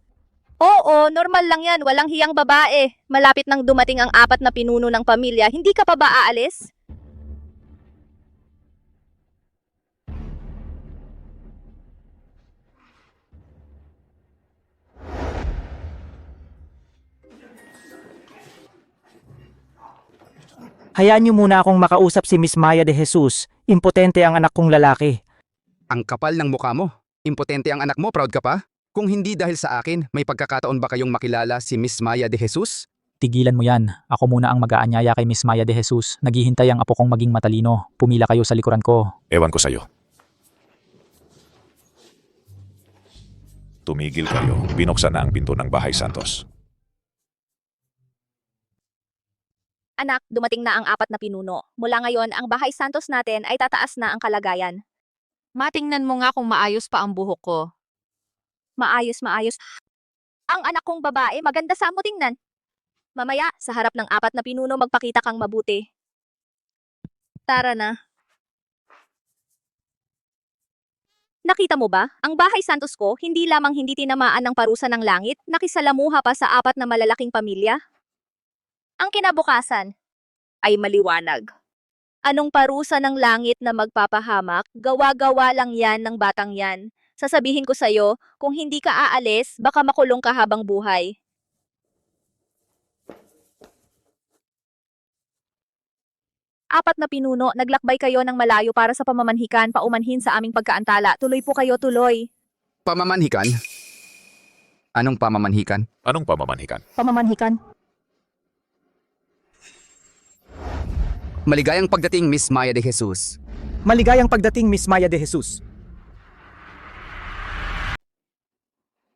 Oo, normal lang yan. Walang hiyang babae. Malapit nang dumating ang 4 na pinuno ng pamilya. Hindi ka pa ba aalis? Hayaan niyo muna akong makausap si Miss Maya de Jesus. Impotente ang anak kong lalaki. Ang kapal ng mukha mo. Impotente ang anak mo, proud ka pa? Kung hindi dahil sa akin, may pagkakataon ba kayong makilala si Miss Maya de Jesus? Tigilan mo yan. Ako muna ang mag-aanyaya kay Miss Maya de Jesus. Naghihintay ang apo kong maging matalino. Pumila kayo sa likuran ko. Ewan ko sa'yo. Tumigil kayo. Binuksan na ang pinto ng Bahay Santos. Anak, dumating na ang 4 na pinuno. Mula ngayon, ang Bahay Santos natin ay tataas na ang kalagayan. Matingnan mo nga kung maayos pa ang buhok ko. Maayos. Ang anak kong babae, maganda sa mo tingnan. Mamaya, sa harap ng 4 na pinuno, magpakita kang mabuti. Tara na. Nakita mo ba? Ang Bahay Santos ko, hindi lamang hindi tinamaan ng parusa ng langit, nakisalamuha pa sa 4 na malalaking pamilya. Ang kinabukasan ay maliwanag. Anong parusa ng langit na magpapahamak? Gawa-gawa lang yan ng batang yan. Sasabihin ko sa'yo, kung hindi ka aalis, baka makulong ka habang buhay. Apat na pinuno, naglakbay kayo ng malayo para sa pamamanhikan, paumanhin sa aming pagkaantala. Tuloy po kayo, tuloy. Pamamanhikan? Anong pamamanhikan? Anong pamamanhikan? Pamamanhikan. Maligayang pagdating, Miss Maya de Jesus. Maligayang pagdating, Miss Maya de Jesus.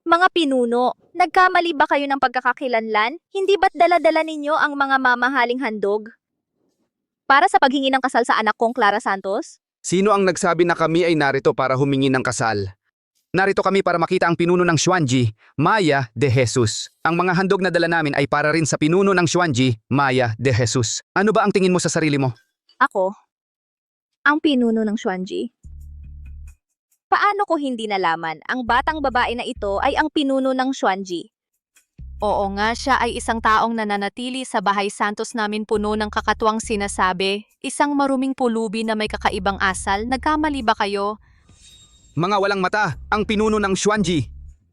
Mga pinuno, nagkamali ba kayo ng pagkakakilanlan? Hindi ba't dala-dala ninyo ang mga mamahaling handog? Para sa paghingi ng kasal sa anak kong Clara Santos? Sino ang nagsabi na kami ay narito para humingi ng kasal? Narito kami para makita ang pinuno ng Xuanji, Maya de Jesus. Ang mga handog na dala namin ay para rin sa pinuno ng Xuanji, Maya de Jesus. Ano ba ang tingin mo sa sarili mo? Ako? Ang pinuno ng Xuanji? Paano ko hindi nalaman? Ang batang babae na ito ay ang pinuno ng Xuanji. Oo nga, siya ay isang taong nananatili sa Bahay Santos namin puno ng kakatuwang sinasabi. Isang maruming pulubi na may kakaibang asal. Nagkamali ba kayo? Mga walang mata, ang pinuno ng Xuanji.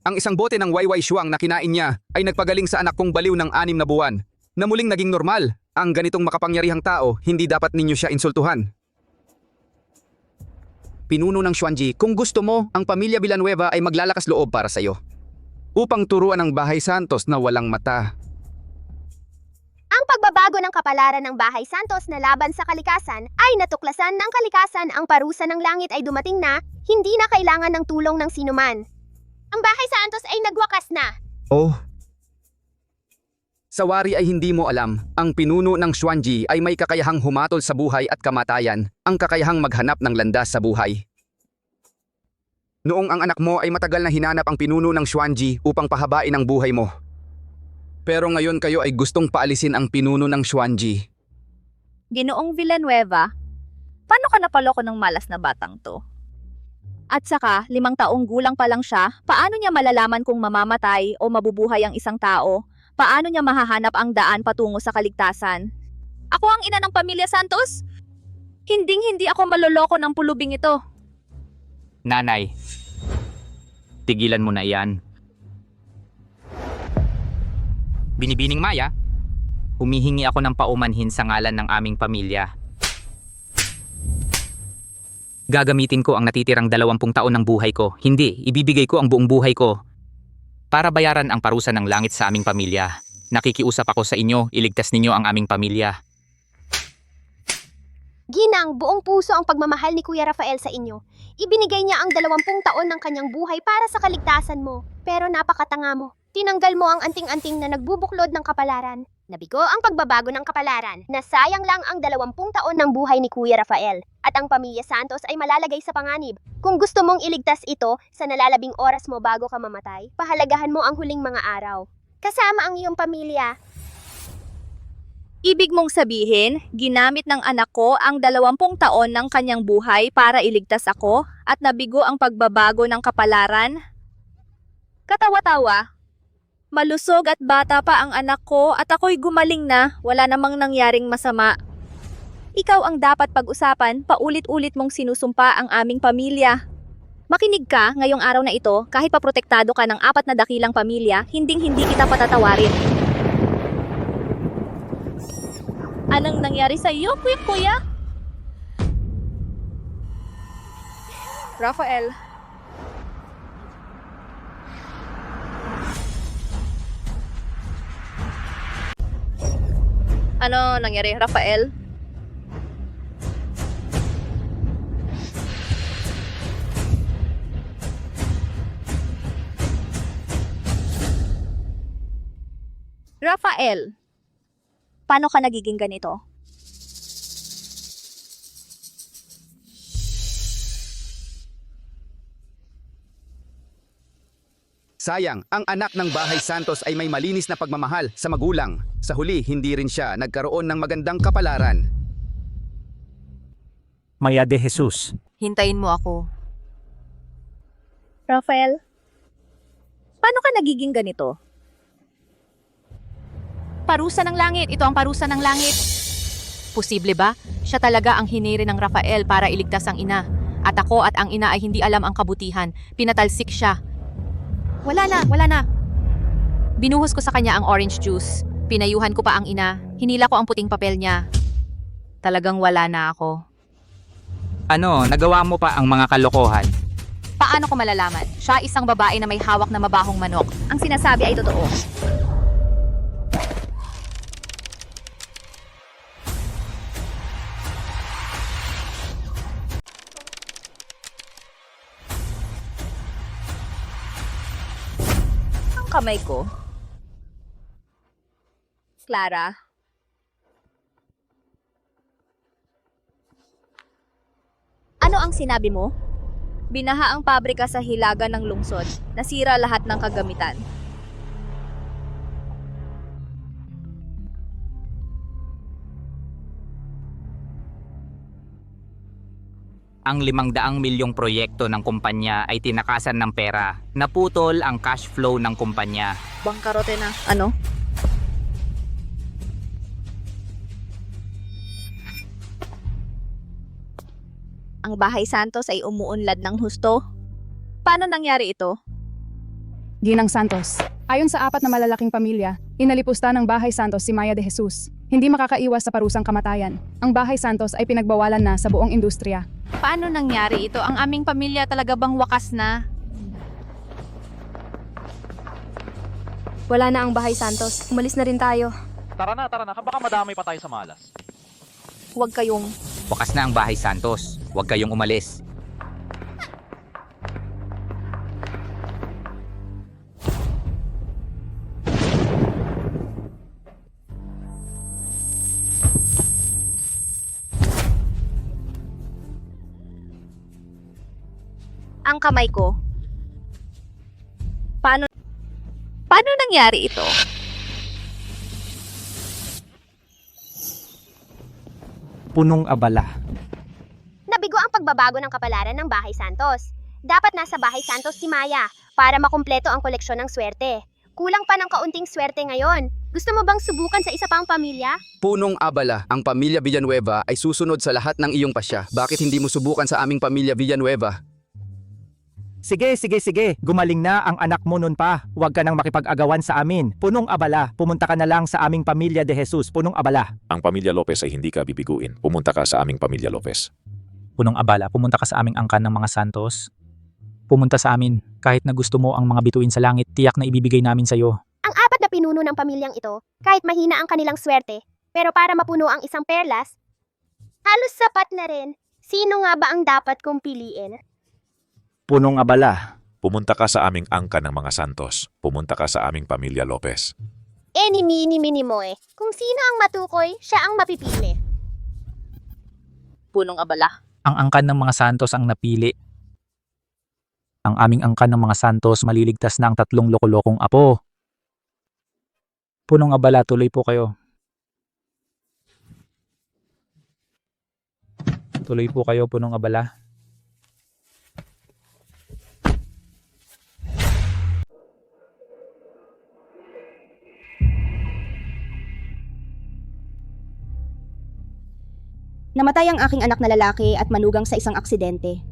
Ang isang bote ng Wayway Shuang na kinain niya ay nagpagaling sa anak kong baliw ng 6 na buwan, na muling naging normal. Ang ganitong makapangyarihang tao, hindi dapat ninyo siya insultuhan. Pinuno ng Xuanji, kung gusto mo, ang pamilya Villanueva ay maglalakas loob para sa iyo. Upang turuan ang Bahay Santos na walang mata. Ang pagbabago ng kapalaran ng Bahay Santos na laban sa kalikasan ay natuklasan ng kalikasan. Ang parusa ng langit ay dumating na, hindi na kailangan ng tulong ng sinuman. Ang Bahay Santos ay nagwakas na. Oh. Sa wari ay hindi mo alam, ang pinuno ng Xuanji ay may kakayahang humatol sa buhay at kamatayan, ang kakayahang maghanap ng landas sa buhay. Noong ang anak mo ay matagal na hinanap ang pinuno ng Xuanji upang pahabain ang buhay mo. Pero ngayon kayo ay gustong paalisin ang pinuno ng Xuanji. Ginoong Villanueva, paano ka napaloko ng malas na batang to? At saka, 5 taong gulang pa lang siya, paano niya malalaman kung mamamatay o mabubuhay ang isang tao? Paano niya mahahanap ang daan patungo sa kaligtasan? Ako ang ina ng pamilya Santos? Hinding-hindi ako maloloko ng pulubing ito. Nanay, tigilan mo na yan. Binibining Maya, humihingi ako ng paumanhin sa ngalan ng aming pamilya. Gagamitin ko ang natitirang 20 taon ng buhay ko. Hindi, ibibigay ko ang buong buhay ko para bayaran ang parusa ng langit sa aming pamilya. Nakikiusap ako sa inyo, iligtas ninyo ang aming pamilya. Ginang, buong puso ang pagmamahal ni Kuya Rafael sa inyo. Ibinigay niya ang 20 taon ng kanyang buhay para sa kaligtasan mo. Pero napakatanga mo. Tinanggal mo ang anting-anting na nagbubuklod ng kapalaran. Nabigo ang pagbabago ng kapalaran. Nasayang lang ang 20 taon ng buhay ni Kuya Rafael. At ang pamilya Santos ay malalagay sa panganib. Kung gusto mong iligtas ito sa nalalabing oras mo bago ka mamatay, pahalagahan mo ang huling mga araw. Kasama ang iyong pamilya. Ibig mong sabihin, ginamit ng anak ko ang 20 taon ng kanyang buhay para iligtas ako at nabigo ang pagbabago ng kapalaran? Katawa-tawa. Malusog at bata pa ang anak ko at ako'y gumaling na, wala namang nangyaring masama. Ikaw ang dapat pag-usapan, paulit-ulit mong sinusumpa ang aming pamilya. Makinig ka ngayong araw na ito, kahit paprotektado ka ng 4 na dakilang pamilya, hinding-hindi kita patatawarin. Anong nangyari sa iyo, kuya? Rafael, Ano nangyari, Rafael? Rafael, paano ka nagiging ganito? Sayang, ang anak ng Bahay Santos ay may malinis na pagmamahal sa magulang. Sa huli, hindi rin siya nagkaroon ng magandang kapalaran. Maya de Jesus. Hintayin mo ako. Rafael, paano ka nagiging ganito? Parusa ng langit. Ito ang parusa ng langit. Posible ba? Siya talaga ang hiniri ng Rafael para iligtas ang ina. At ako at ang ina ay hindi alam ang kabutihan. Pinatalsik siya. Wala na. Binuhos ko sa kanya ang orange juice. Pinayuhan ko pa ang ina. Hinila ko ang puting papel niya. Talagang wala na ako. Ano, nagawa mo pa ang mga kalokohan? Paano ko malalaman? Siya isang babae na may hawak na mabahong manok. Ang sinasabi ay totoo. Ang kamay ko. Clara. Ano ang sinabi mo? Binaha ang pabrika sa Hilaga ng lungsod. Nasira lahat ng kagamitan. Ang 500 milyong proyekto ng kumpanya ay tinakasan ng pera. Naputol ang cash flow ng kumpanya. Bangkarote na. Ano? Ang Bahay Santos ay umuunlad ng husto. Paano nangyari ito? Ginang Santos. Ayon sa 4 na malalaking pamilya, inalipusta ng Bahay Santos si Maya de Jesus. Hindi makakaiwas sa parusang kamatayan. Ang Bahay Santos ay pinagbawalan na sa buong industriya. Paano nangyari ito? Ang aming pamilya talaga bang wakas na? Wala na ang Bahay Santos. Umalis na rin tayo. Tara na. Baka madamay pa tayo sa malas. Huwag kayong... Wakas na ang Bahay Santos. Huwag kayong umalis. Ang kamay ko. Paano nangyari ito? Punong abala. Nabigo ang pagbabago ng kapalaran ng Bahay Santos. Dapat nasa Bahay Santos si Maya para makumpleto ang koleksyon ng swerte. Kulang pa ng kaunting swerte ngayon. Gusto mo bang subukan sa isa pang pamilya? Punong abala, ang pamilya Villanueva ay susunod sa lahat ng iyong pasya. Bakit hindi mo subukan sa aming pamilya Villanueva? Sige. Gumaling na ang anak mo nun pa. Huwag ka nang makipag-agawan sa amin. Punong abala. Pumunta ka na lang sa aming pamilya de Jesus. Punong abala. Ang pamilya Lopez ay hindi ka bibiguin. Pumunta ka sa aming pamilya Lopez. Punong abala, pumunta ka sa aming angkan ng mga Santos. Pumunta sa amin. Kahit na gusto mo ang mga bituin sa langit, tiyak na ibibigay namin sa iyo. Ang 4 na pinuno ng pamilyang ito, kahit mahina ang kanilang swerte, pero para mapuno ang isang perlas, halos sapat na rin. Sino nga ba ang dapat kong piliin? Punong abala. Pumunta ka sa aming angka ng mga Santos. Pumunta ka sa aming pamilya Lopez. Ni-mini mo eh. Kung sino ang matukoy, siya ang mapipili. Punong abala. Ang angkan ng mga Santos ang napili. Ang aming angkan ng mga Santos maliligtas na ang 3 loko-lokong apo. Punong abala, tuloy po kayo. Tuloy po kayo, punong abala. Namatay ang aking anak na lalaki at manugang sa isang aksidente.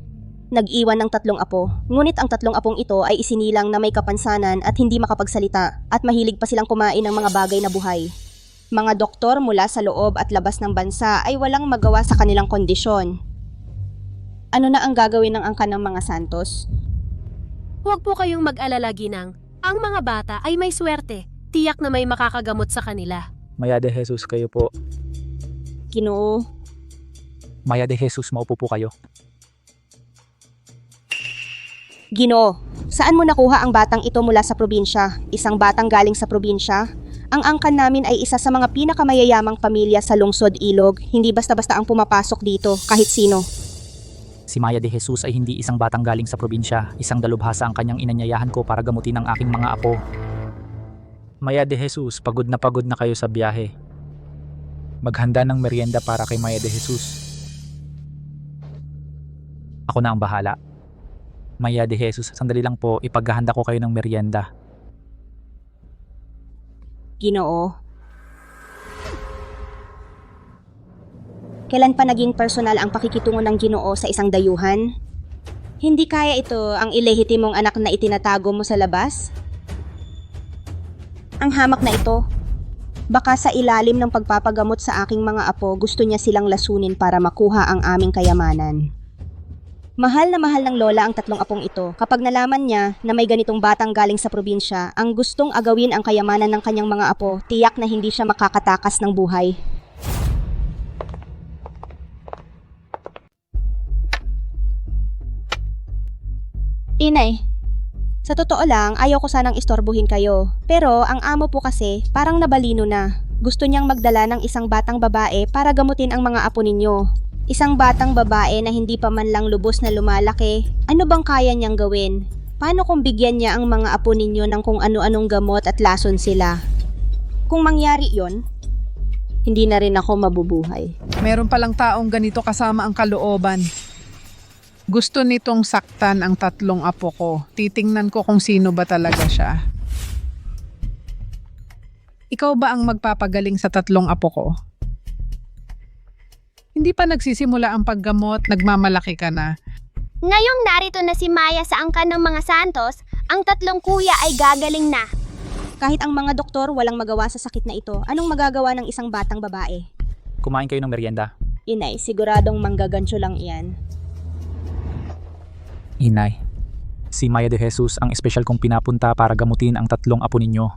Nag-iwan ng 3 apo, ngunit ang 3 apong ito ay isinilang na may kapansanan at hindi makapagsalita at mahilig pa silang kumain ng mga bagay na buhay. Mga doktor mula sa loob at labas ng bansa ay walang magawa sa kanilang kondisyon. Ano na ang gagawin ng angkan ng mga Santos? Huwag po kayong mag-alala, Ginang. Ang mga bata ay may swerte. Tiyak na may makakagamot sa kanila. Maya de Jesus kayo po. Ginoo. Maya de Jesus, maupo po kayo. Ginoo, saan mo nakuha ang batang ito mula sa probinsya? Isang batang galing sa probinsya? Ang angkan namin ay isa sa mga pinakamayayamang pamilya sa lungsod Ilog. Hindi basta-basta ang pumapasok dito, kahit sino. Si Maya de Jesus ay hindi isang batang galing sa probinsya. Isang dalubhasa ang kanyang inanyayahan ko para gamutin ang aking mga apo. Maya de Jesus, pagod na kayo sa biyahe. Maghanda ng merienda para kay Maya de Jesus. Ako na ang bahala. Maya de Jesus, sandali lang po, ipaghahanda ko kayo ng merienda. Ginoo. Kailan pa naging personal ang pakikitungo ng Ginoo sa isang dayuhan? Hindi kaya ito ang ilehitimong anak na itinatago mo sa labas? Ang hamak na ito. Baka sa ilalim ng pagpapagamot sa aking mga apo, gusto niya silang lasunin para makuha ang aming kayamanan. Mahal na mahal ng lola ang 3 apong ito. Kapag nalaman niya na may ganitong batang galing sa probinsya, ang gustong agawin ang kayamanan ng kanyang mga apo, tiyak na hindi siya makakatakas ng buhay. Inay, sa totoo lang, ayaw ko sanang istorbuhin kayo. Pero ang amo po kasi, parang nabalino na. Gusto niyang magdala ng isang batang babae para gamutin ang mga apo ninyo. Isang batang babae na hindi pa man lang lubos na lumalaki. Ano bang kaya niyang gawin? Paano kung bigyan niya ang mga apo ninyo ng kung ano-anong gamot at lason sila? Kung mangyari yon, hindi na rin ako mabubuhay. Meron palang taong ganito kasama ang kalooban. Gusto nitong saktan ang 3 apo ko. Titingnan ko kung sino ba talaga siya. Ikaw ba ang magpapagaling sa 3 apo ko? Hindi pa nagsisimula ang paggamot, nagmamalaki ka na. Ngayong narito na si Maya sa angkan ng mga Santos, ang 3 kuya ay gagaling na. Kahit ang mga doktor walang magawa sa sakit na ito, anong magagawa ng isang batang babae? Kumain kayo ng merienda. Inay, siguradong manggagancho lang iyan. Inay, si Maya de Jesus ang espesyal kong pinapunta para gamutin ang 3 apo ninyo.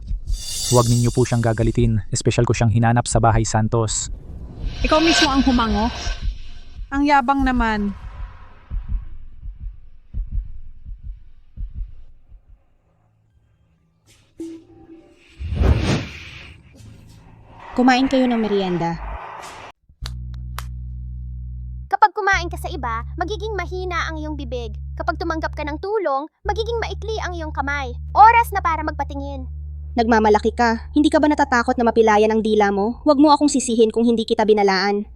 Huwag ninyo po siyang gagalitin, espesyal ko siyang hinanap sa Bahay Santos. Ikaw mismo ang humango? Ang yabang naman. Kumain kayo ng merienda. Kapag kumain ka sa iba, magiging mahina ang iyong bibig. Kapag tumanggap ka ng tulong, magiging maikli ang iyong kamay. Oras na para magpatingin. Nagmamalaki ka. Hindi ka ba natatakot na mapilayan ang dila mo? Huwag mo akong sisihin kung hindi kita binalaan.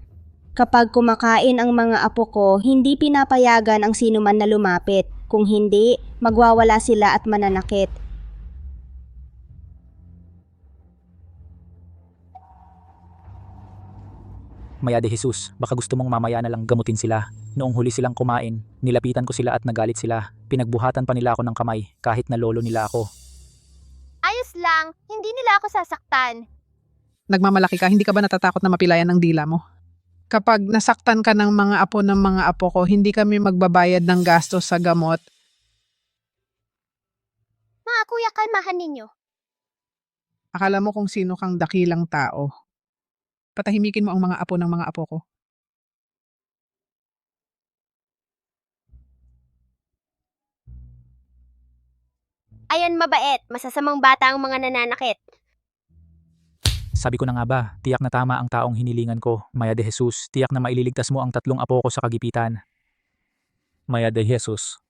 Kapag kumakain ang mga apo ko, hindi pinapayagan ang sinuman na lumapit. Kung hindi, magwawala sila at mananakit. Maya de Jesus, baka gusto mong mamaya na lang gamutin sila. Noong huli silang kumain, nilapitan ko sila at nagalit sila. Pinagbuhatan pa nila ako ng kamay kahit na lolo nila ako. Ayos lang, hindi nila ako sasaktan. Nagmamalaki ka, hindi ka ba natatakot na mapilayan ng dila mo? Kapag nasaktan ka ng mga apo ko, hindi kami magbabayad ng gastos sa gamot. Mga kuya, kalmahan ninyo. Akala mo kung sino kang dakilang tao. Patahimikin mo ang mga apo ng mga apo ko. Ayan mabait, masasamang bata ang mga nananakit. Sabi ko na nga ba, tiyak na tama ang taong hinilingan ko, Maya de Jesus, tiyak na maililigtas mo ang 3 apo ko sa kagipitan. Maya de Jesus.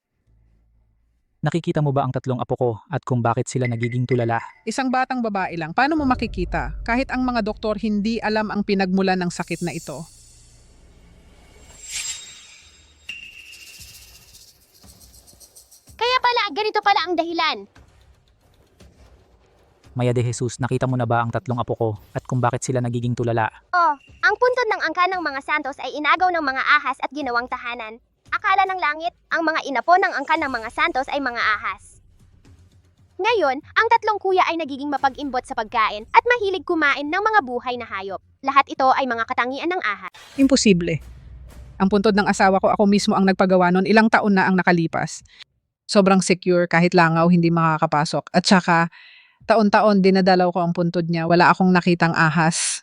Nakikita mo ba ang 3 apo ko at kung bakit sila nagiging tulala? Isang batang babae lang, paano mo makikita? Kahit ang mga doktor hindi alam ang pinagmulan ng sakit na ito. Kaya pala, ganito pala ang dahilan. Maya de Jesus, nakita mo na ba ang tatlong apo ko at kung bakit sila nagiging tulala? Oh, ang puntod ng angkan ng mga santos ay inagaw ng mga ahas at ginawang tahanan. Akala ng langit, ang mga inapo ng angkan ng mga santos ay mga ahas. Ngayon, ang tatlong kuya ay nagiging mapag-imbot sa pagkain at mahilig kumain ng mga buhay na hayop. Lahat ito ay mga katangian ng ahas. Imposible. Ang puntod ng asawa ko, ako mismo ang nagpagawa nun. Ilang taon na ang nakalipas. Sobrang secure, kahit langaw, hindi makakapasok. At saka, taon-taon dinadalaw ko ang puntod niya. Wala akong nakitang ahas.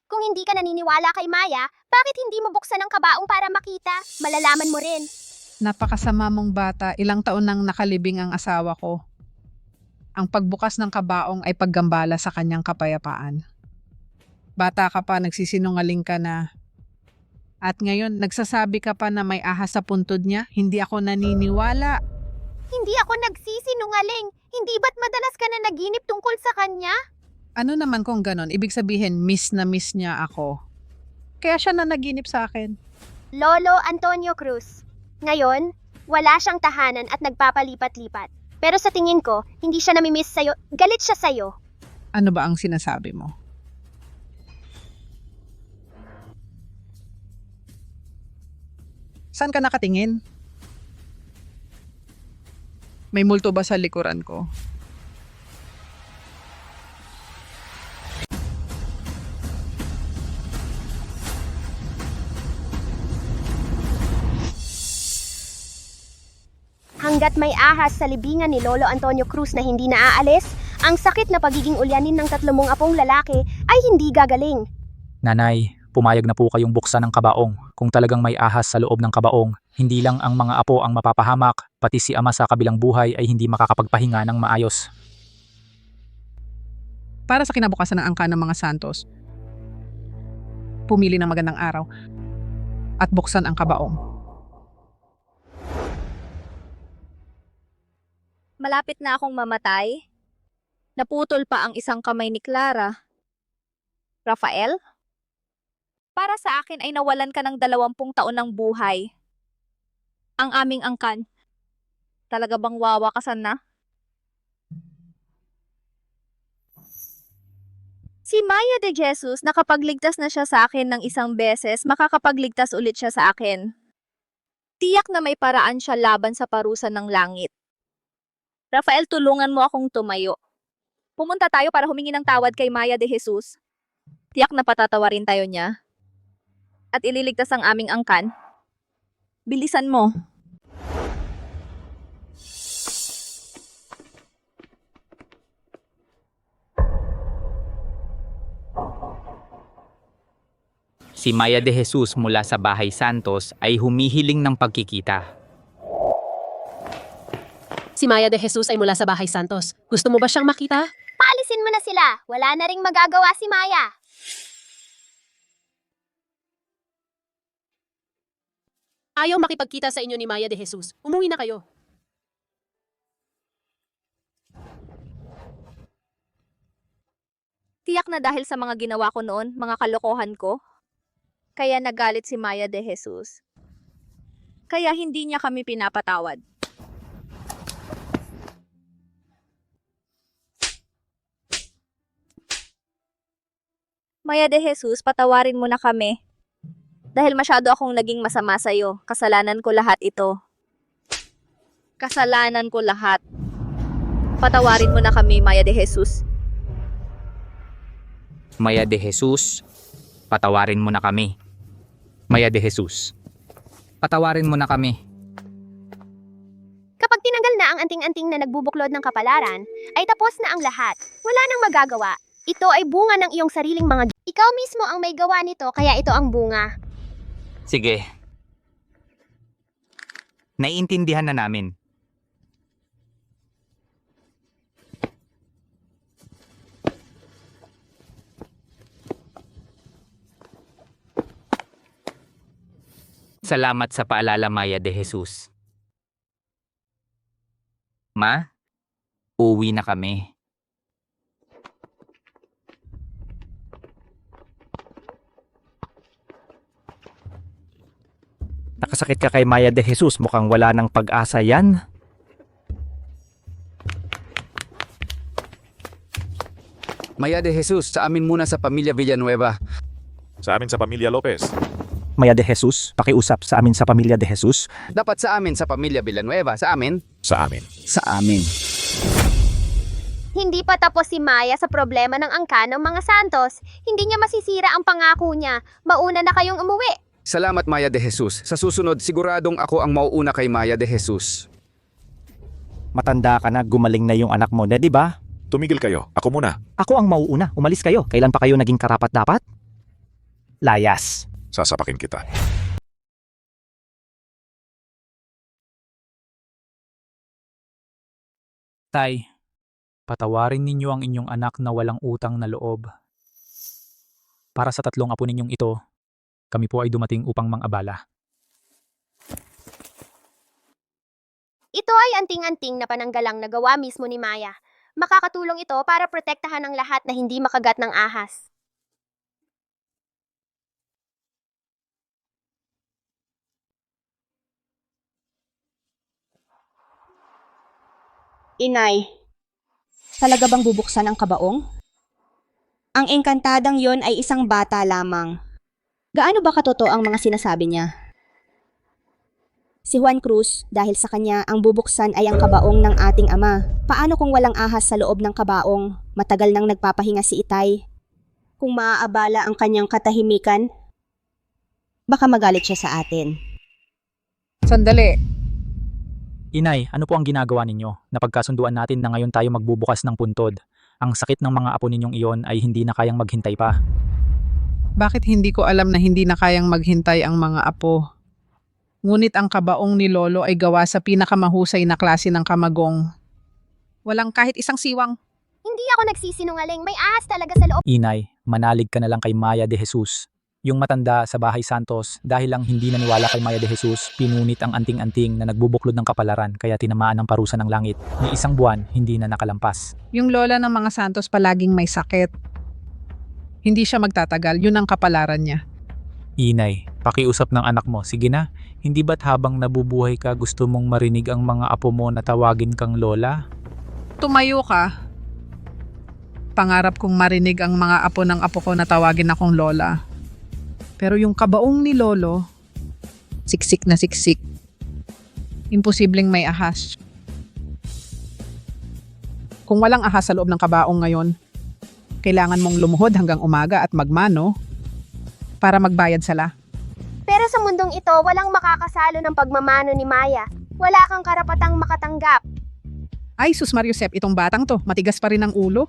Kung hindi ka naniniwala kay Maya, bakit hindi mo buksan ang kabaong para makita? Malalaman mo rin. Napakasama mong bata. Ilang taon nang nakalibing ang asawa ko. Ang pagbukas ng kabaong ay paggambala sa kanyang kapayapaan. Bata ka pa, nagsisinungaling ka na. At ngayon, nagsasabi ka pa na may ahas sa puntod niya? Hindi ako naniniwala. Hindi ako nagsisinungaling. Hindi ba't madalas ka na naginip tungkol sa kanya? Ano naman kung ganon? Ibig sabihin, miss na miss niya ako. Kaya siya na naginip sa akin. Lolo Antonio Cruz. Ngayon, wala siyang tahanan at nagpapalipat-lipat. Pero sa tingin ko, hindi siya namimiss sa'yo. Galit siya sa'yo. Ano ba ang sinasabi mo? Saan ka nakatingin? May multo ba sa likuran ko? Hanggat may ahas sa libingan ni Lolo Antonio Cruz na hindi naaalis, ang sakit na pagiging ulyanin ng 3 apong lalaki ay hindi gagaling. Nanay, pumayag na po kayong buksan ang kabaong. Kung talagang may ahas sa loob ng kabaong, hindi lang ang mga apo ang mapapahamak, pati si ama sa kabilang buhay ay hindi makakapagpahinga ng maayos. Para sa kinabukasan ng angkan ng mga santos, pumili ng magandang araw at buksan ang kabaong. Malapit na akong mamatay. Naputol pa ang isang kamay ni Clara. Rafael? Para sa akin ay nawalan ka ng 20 taon ng buhay. Ang aming angkan. Talaga bang wawakasan na? Si Maya de Jesus, nakapagligtas na siya sa akin ng isang beses, makakapagligtas ulit siya sa akin. Tiyak na may paraan siya laban sa parusa ng langit. Rafael, tulungan mo akong tumayo. Pumunta tayo para humingi ng tawad kay Maya de Jesus. Tiyak na patatawarin tayo niya. At ililigtas ang aming angkan. Bilisan mo. Si Maya de Jesus mula sa Bahay Santos ay humihiling ng pagkikita. Si Maya de Jesus ay mula sa Bahay Santos. Gusto mo ba siyang makita? Paalisin mo na sila. Wala na ring magagawa si Maya. Ayaw makipagkita sa inyo ni Maya de Jesus. Umuwi na kayo. Tiyak na dahil sa mga ginawa ko noon, mga kalokohan ko, kaya nagalit si Maya de Jesus. Kaya hindi niya kami pinapatawad. Maya de Jesus, patawarin mo na kami. Dahil masyado akong naging masama sa'yo. Kasalanan ko lahat ito. Kasalanan ko lahat. Patawarin mo na kami, Maya de Jesus. Maya de Jesus, patawarin mo na kami. Maya de Jesus, patawarin mo na kami. Kapag tinanggal na ang anting-anting na nagbubuklod ng kapalaran, ay tapos na ang lahat. Wala nang magagawa. Ito ay bunga ng iyong sariling mga... Ikaw mismo ang may gawa nito, kaya ito ang bunga. Sige. Naiintindihan na namin. Salamat sa paalala, Maya de Jesus. Ma, uwi na kami. Nakasakit ka kay Maya de Jesus, mukhang wala ng pag-asa yan. Maya de Jesus, sa amin muna sa pamilya Villanueva. Sa amin sa pamilya Lopez. Maya de Jesus, pakiusap sa amin sa pamilya de Jesus. Dapat sa amin sa pamilya Villanueva. Sa amin? Sa amin. Sa amin. Hindi pa tapos si Maya sa problema ng angka ng mga Santos. Hindi niya masisira ang pangako niya. Mauna na kayong umuwi. Salamat Maya de Jesus. Sa susunod, siguradong ako ang mauuna kay Maya de Jesus. Matanda ka na, gumaling na yung anak mo, di ba? Tumigil kayo. Ako muna. Ako ang mauuna. Umalis kayo. Kailan pa kayo naging karapat-dapat? Layas. Sasapakin kita. Tay, patawarin ninyo ang inyong anak na walang utang na loob. Para sa 3 apo ninyong ito, kami po ay dumating upang mangabala. Ito ay anting-anting na pananggalang na gawa mismo ni Maya. Makakatulong ito para protektahan ang lahat na hindi makagat ng ahas. Inay, talaga bang bubuksan ang kabaong? Ang engkantadang yon ay isang bata lamang. Gaano ba katotoo ang mga sinasabi niya? Si Juan Cruz, dahil sa kanya ang bubuksan ay ang kabaong ng ating ama. Paano kung walang ahas sa loob ng kabaong? Matagal nang nagpapahinga si Itay. Kung maaabala ang kanyang katahimikan, baka magalit siya sa atin. Sandali. Inay, ano po ang ginagawa ninyo? Napagkasunduan natin na ngayon tayo magbubukas ng puntod. Ang sakit ng mga apo ninyong iyon ay hindi na kayang maghintay pa. Bakit hindi ko alam na hindi na kayang maghintay ang mga apo? Ngunit ang kabaong ni Lolo ay gawa sa pinakamahusay na klase ng kamagong. Walang kahit isang siwang. Hindi ako nagsisinungaling. May ahas talaga sa loob. Inay, manalig ka na lang kay Maya de Jesus. Yung matanda sa Bahay Santos, dahil lang hindi naniwala kay Maya de Jesus, pinunit ang anting-anting na nagbubuklod ng kapalaran kaya tinamaan ng parusa ng langit. Ni 1 buwan, hindi na nakalampas. Yung lola ng mga Santos palaging may sakit. Hindi siya magtatagal, yun ang kapalaran niya. Inay, pakiusap ng anak mo, sige na. Hindi ba't habang nabubuhay ka gusto mong marinig ang mga apo mo na tawagin kang lola? Tumayo ka. Pangarap kong marinig ang mga apo ng apo ko na tawagin akong lola. Pero yung kabaong ni Lolo, siksik na siksik. Imposibleng may ahas. Kung walang ahas sa loob ng kabaong ngayon, kailangan mong lumuhod hanggang umaga at magmano para magbayad sala. Pero sa mundong ito, walang makakasalo ng pagmamano ni Maya. Wala kang karapatang makatanggap. Ay, sus Mariusep, itong batang to, matigas pa rin ang ulo.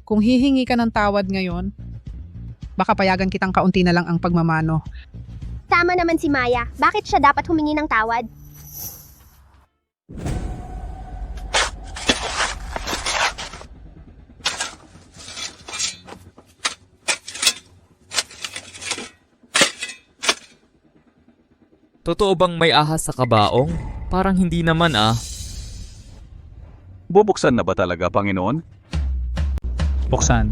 Kung hihingi ka ng tawad ngayon, baka payagan kitang kaunti na lang ang pagmamano. Tama naman si Maya. Bakit siya dapat humingi ng tawad? Totoo bang may ahas sa kabaong? Parang hindi naman ah. Bubuksan na ba talaga, Panginoon? Buksan.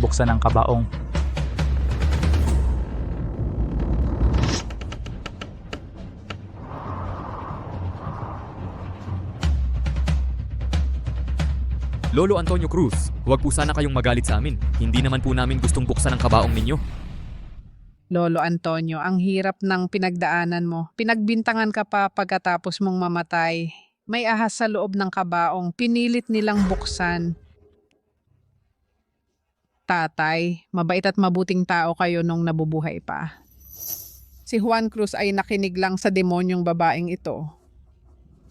Buksan ang kabaong. Lolo Antonio Cruz, huwag po sana kayong magalit sa amin. Hindi naman po namin gustong buksan ang kabaong ninyo. Lolo Antonio, ang hirap ng pinagdaanan mo. Pinagbintangan ka pa pagkatapos mong mamatay. May ahas sa loob ng kabaong. Pinilit nilang buksan. Tatay, mabait at mabuting tao kayo nung nabubuhay pa. Si Juan Cruz ay nakinig lang sa demonyong babaeng ito.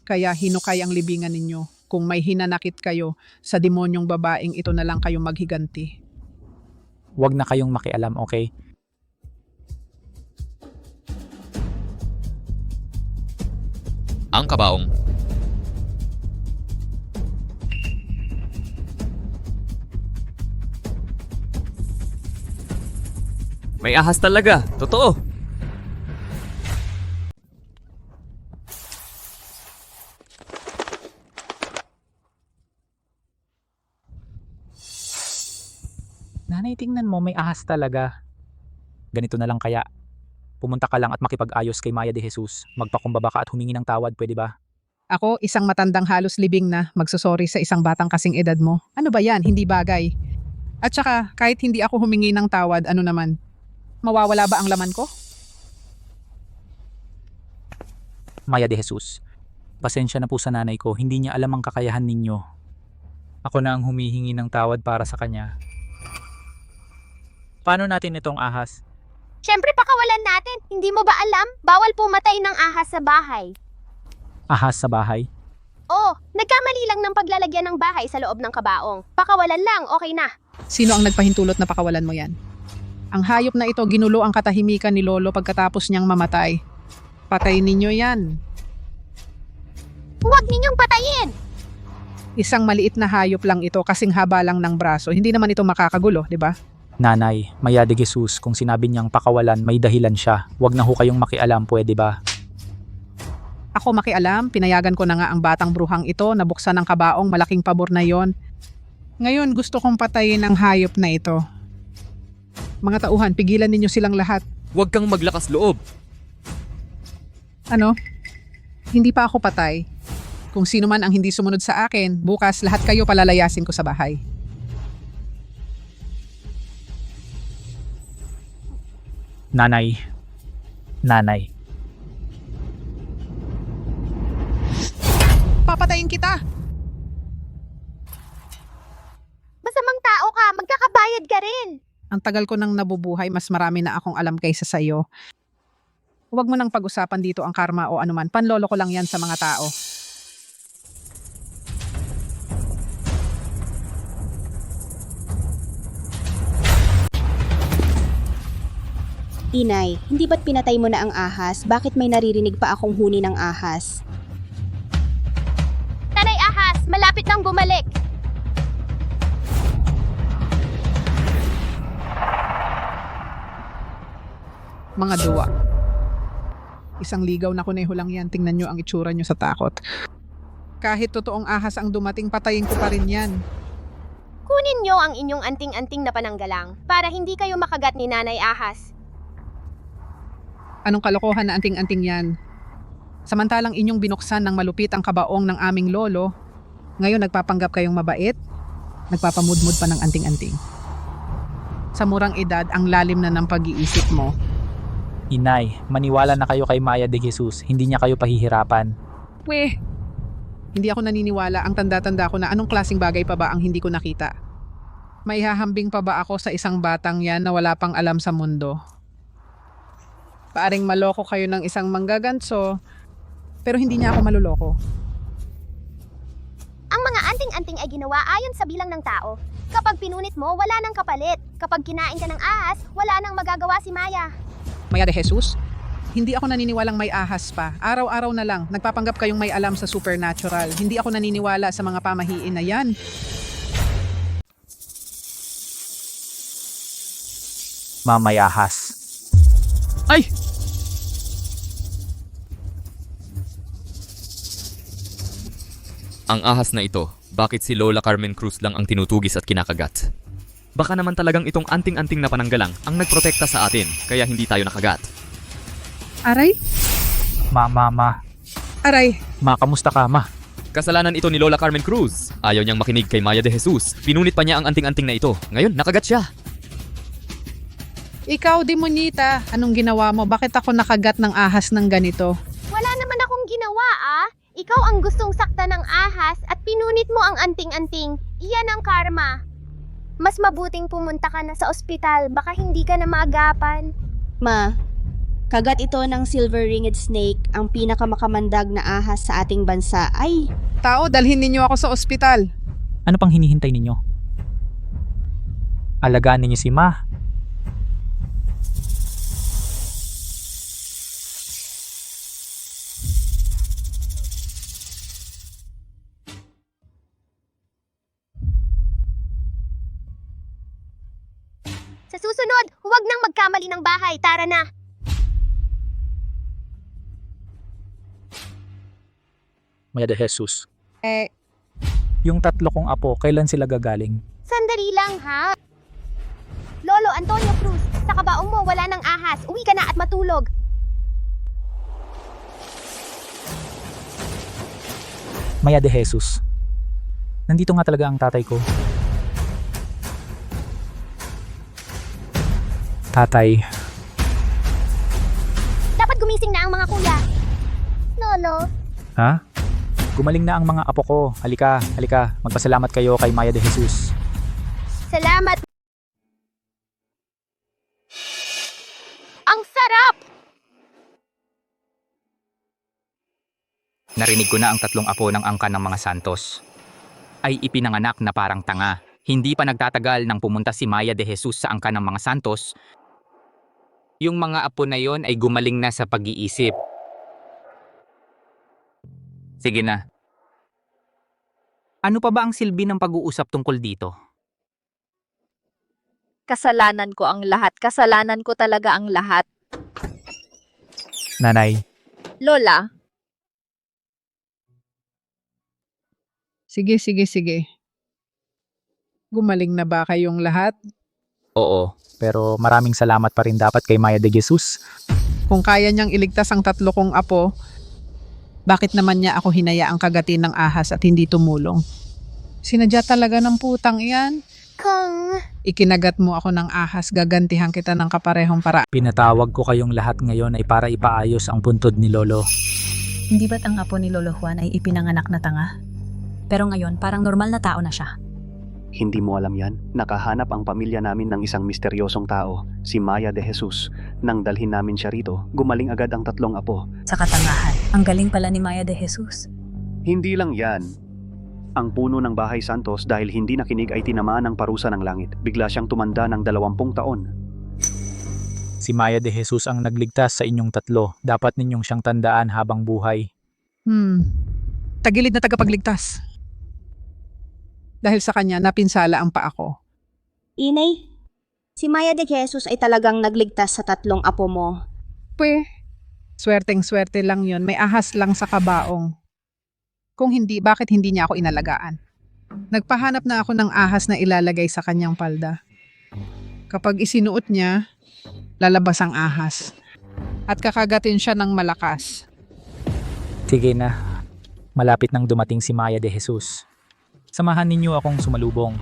Kaya hinukay ang libingan ninyo. Kung may hinanakit kayo sa demonyong babaeng ito na lang kayo maghiganti. Huwag na kayong makialam, okay? Ang kabaong. May ahas talaga, totoo. Nanay, tingnan mo, may ahas talaga. Ganito na lang kaya. Pumunta ka lang at makipag-ayos kay Maya de Jesus. Magpakumbaba ka at humingi ng tawad, pwede ba? Ako, isang matandang halos libing na magsusorry sa isang batang kasing edad mo. Ano ba yan? Hindi bagay. At saka, kahit hindi ako humingi ng tawad, ano naman? Mawawala ba ang laman ko? Maya de Jesus, pasensya na po sa nanay ko, hindi niya alam ang kakayahan ninyo. Ako na ang humihingi ng tawad para sa kanya. Paano natin itong ahas? Siyempre pakawalan natin. Hindi mo ba alam? Bawal pumatay ng ahas sa bahay. Ahas sa bahay? Oh, nagkamali lang ng paglalagyan ng bahay sa loob ng kabaong. Pakawalan lang, okay na. Sino ang nagpahintulot na pakawalan mo yan? Ang hayop na ito ginulo ang katahimikan ni Lolo pagkatapos niyang mamatay. Patay ninyo yan. Huwag ninyong patayin! Isang maliit na hayop lang ito kasing haba lang ng braso. Hindi naman ito makakagulo, di ba? Nanay, Maya de Jesus, kung sinabi niyang pakawalan, may dahilan siya. Huwag na ho kayong makialam, pwede ba? Ako makialam, pinayagan ko na nga ang batang bruhang ito, nabuksan ng kabaong, malaking pabor na yon. Ngayon gusto kong patayin ang hayop na ito. Mga tauhan, pigilan ninyo silang lahat. Huwag kang maglakas loob. Ano? Hindi pa ako patay. Kung sino man ang hindi sumunod sa akin, bukas lahat kayo palalayasin ko sa bahay. Nanay. Nanay. Papatayin kita! Masamang tao ka, magkakabayad ka rin. Ang tagal ko nang nabubuhay, mas marami na akong alam kaysa sa'yo. Huwag mo nang pag-usapan dito ang karma o anuman. Panlolo ko lang yan sa mga tao. Inay, hindi ba't pinatay mo na ang ahas? Bakit may naririnig pa akong huni ng ahas? Nanay ahas, malapit nang bumalik. Mga duwa. Isang ligaw na kuneho lang yan. Tingnan nyo ang itsura nyo sa takot. Kahit totoong ahas ang dumating, patayin ko pa rin yan. Kunin nyo ang inyong anting-anting na pananggalang para hindi kayo makagat ni Nanay Ahas. Anong kalokohan na anting-anting yan? Samantalang inyong binuksan ng malupit ang kabaong ng aming lolo, ngayon nagpapanggap kayong mabait, nagpapamudmud pa ng anting-anting. Sa murang edad, ang lalim na ng pag-iisip mo. Inay, maniwala na kayo kay Maya de Jesus, hindi niya kayo pahihirapan. Weh, hindi ako naniniwala. Ang tanda-tanda ko na anong klaseng bagay pa ba ang hindi ko nakita. May hahambing pa ba ako sa isang batang yan na wala pang alam sa mundo? Paaring maloko kayo ng isang manggaganso, pero hindi niya ako maluloko. Ang mga anting-anting ay ginawa ayon sa bilang ng tao. Kapag pinunit mo, wala nang kapalit. Kapag kinain ka ng ahas, wala nang magagawa si Maya. Maya de Jesus? Hindi ako naniniwalang may ahas pa. Araw-araw na lang, nagpapanggap kayong may alam sa supernatural. Hindi ako naniniwala sa mga pamahiin na yan. Mamay ahas. Ay! Ang ahas na ito, bakit si Lola Carmen Cruz lang ang tinutugis at kinakagat? Baka naman talagang itong anting-anting na pananggalang ang nagprotekta sa atin, kaya hindi tayo nakagat. Aray? Ma. Aray. Ma, kamusta ka, ma? Kasalanan ito ni Lola Carmen Cruz. Ayaw niyang makinig kay Maya de Jesus. Pinunit pa niya ang anting-anting na ito. Ngayon, nakagat siya. Ikaw, demonita, anong ginawa mo? Bakit ako nakagat ng ahas ng ganito? Wala naman akong ginawa ah. Ikaw ang gustong sakta ng ahas at pinunit mo ang anting-anting. Iyan ang karma. Mas mabuting pumunta ka na sa ospital. Baka hindi ka na maagapan. Ma, kagat ito ng silver-ringed snake, ang pinakamakamandag na ahas sa ating bansa. Ay! Tao, dalhin ninyo ako sa ospital. Ano pang hinihintay ninyo? Alagaan ninyo si Ma. Sa susunod, huwag nang magkamali ng bahay. Tara na. Maya de Jesus. Eh, Yung 3 kong apo, kailan sila gagaling? sandali lang ha. Lolo Antonio Cruz, sa kabaong mo wala ng ahas. Uwi ka na at matulog. Maya de Jesus. Nandito nga talaga ang tatay ko. Tatay, Dapat gumising na ang mga kuya. Lolo. ha? Gumaling na ang mga apo ko. Halika, halika. Magpasalamat kayo kay Maya de Jesus. Salamat. Ang sarap! Narinig ko na ang tatlong apo ng angkan ng mga Santos. Ay ipinanganak na parang tanga. Hindi pa nagtatagal nang pumunta si Maya de Jesus sa angkan ng mga Santos. Yung mga apo na yon ay gumaling na sa pag-iisip. Sige na. Ano pa ba ang silbi ng pag-uusap tungkol dito? Kasalanan ko ang lahat. Kasalanan ko talaga ang lahat. Nanay, Lola, Sige, sige, sige. Gumaling na ba kayong lahat? oo. Pero maraming salamat pa rin dapat kay Maya de Jesus. Kung kaya niyang iligtas ang 3 kong apo, bakit naman niya ako hinayaang kagatin ng ahas at hindi tumulong? Sinadya talaga ng putang iyan. Kung... Ikinagat mo ako ng ahas, gagantihan kita ng kaparehong para. Pinatawag ko kayong lahat ngayon ay para ipaayos ang puntod ni Lolo. Hindi ba't ang apo ni Lolo Juan ay ipinanganak na tanga? Pero ngayon, parang normal na tao na siya. Hindi mo alam yan. Nakahanap ang pamilya namin ng isang misteryosong tao, si Maya de Jesus. Nang dalhin namin siya rito, gumaling agad ang 3 apo. Sa katangahan, ang galing pala ni Maya de Jesus. Hindi lang yan. Ang puno ng Bahay Santos dahil hindi nakinig ay tinamaan ng parusa ng langit. Bigla siyang tumanda ng 20 taon. Si Maya de Jesus ang nagligtas sa inyong 3. Dapat ninyong siyang tandaan habang buhay. Tagilid na tagapagligtas. Dahil sa kanya, napinsala ang paa ko. Inay, si Maya de Jesus ay talagang nagligtas sa 3 apo mo. Swerteng-swerte lang yon. May ahas lang sa kabaong. Kung hindi, bakit hindi niya ako inalagaan? Nagpahanap na ako ng ahas na ilalagay sa kanyang palda. Kapag isinuot niya, lalabas ang ahas. At kakagatin siya ng malakas. Sige na. Malapit nang dumating si Maya de Jesus. Samahan ninyo akong sumalubong.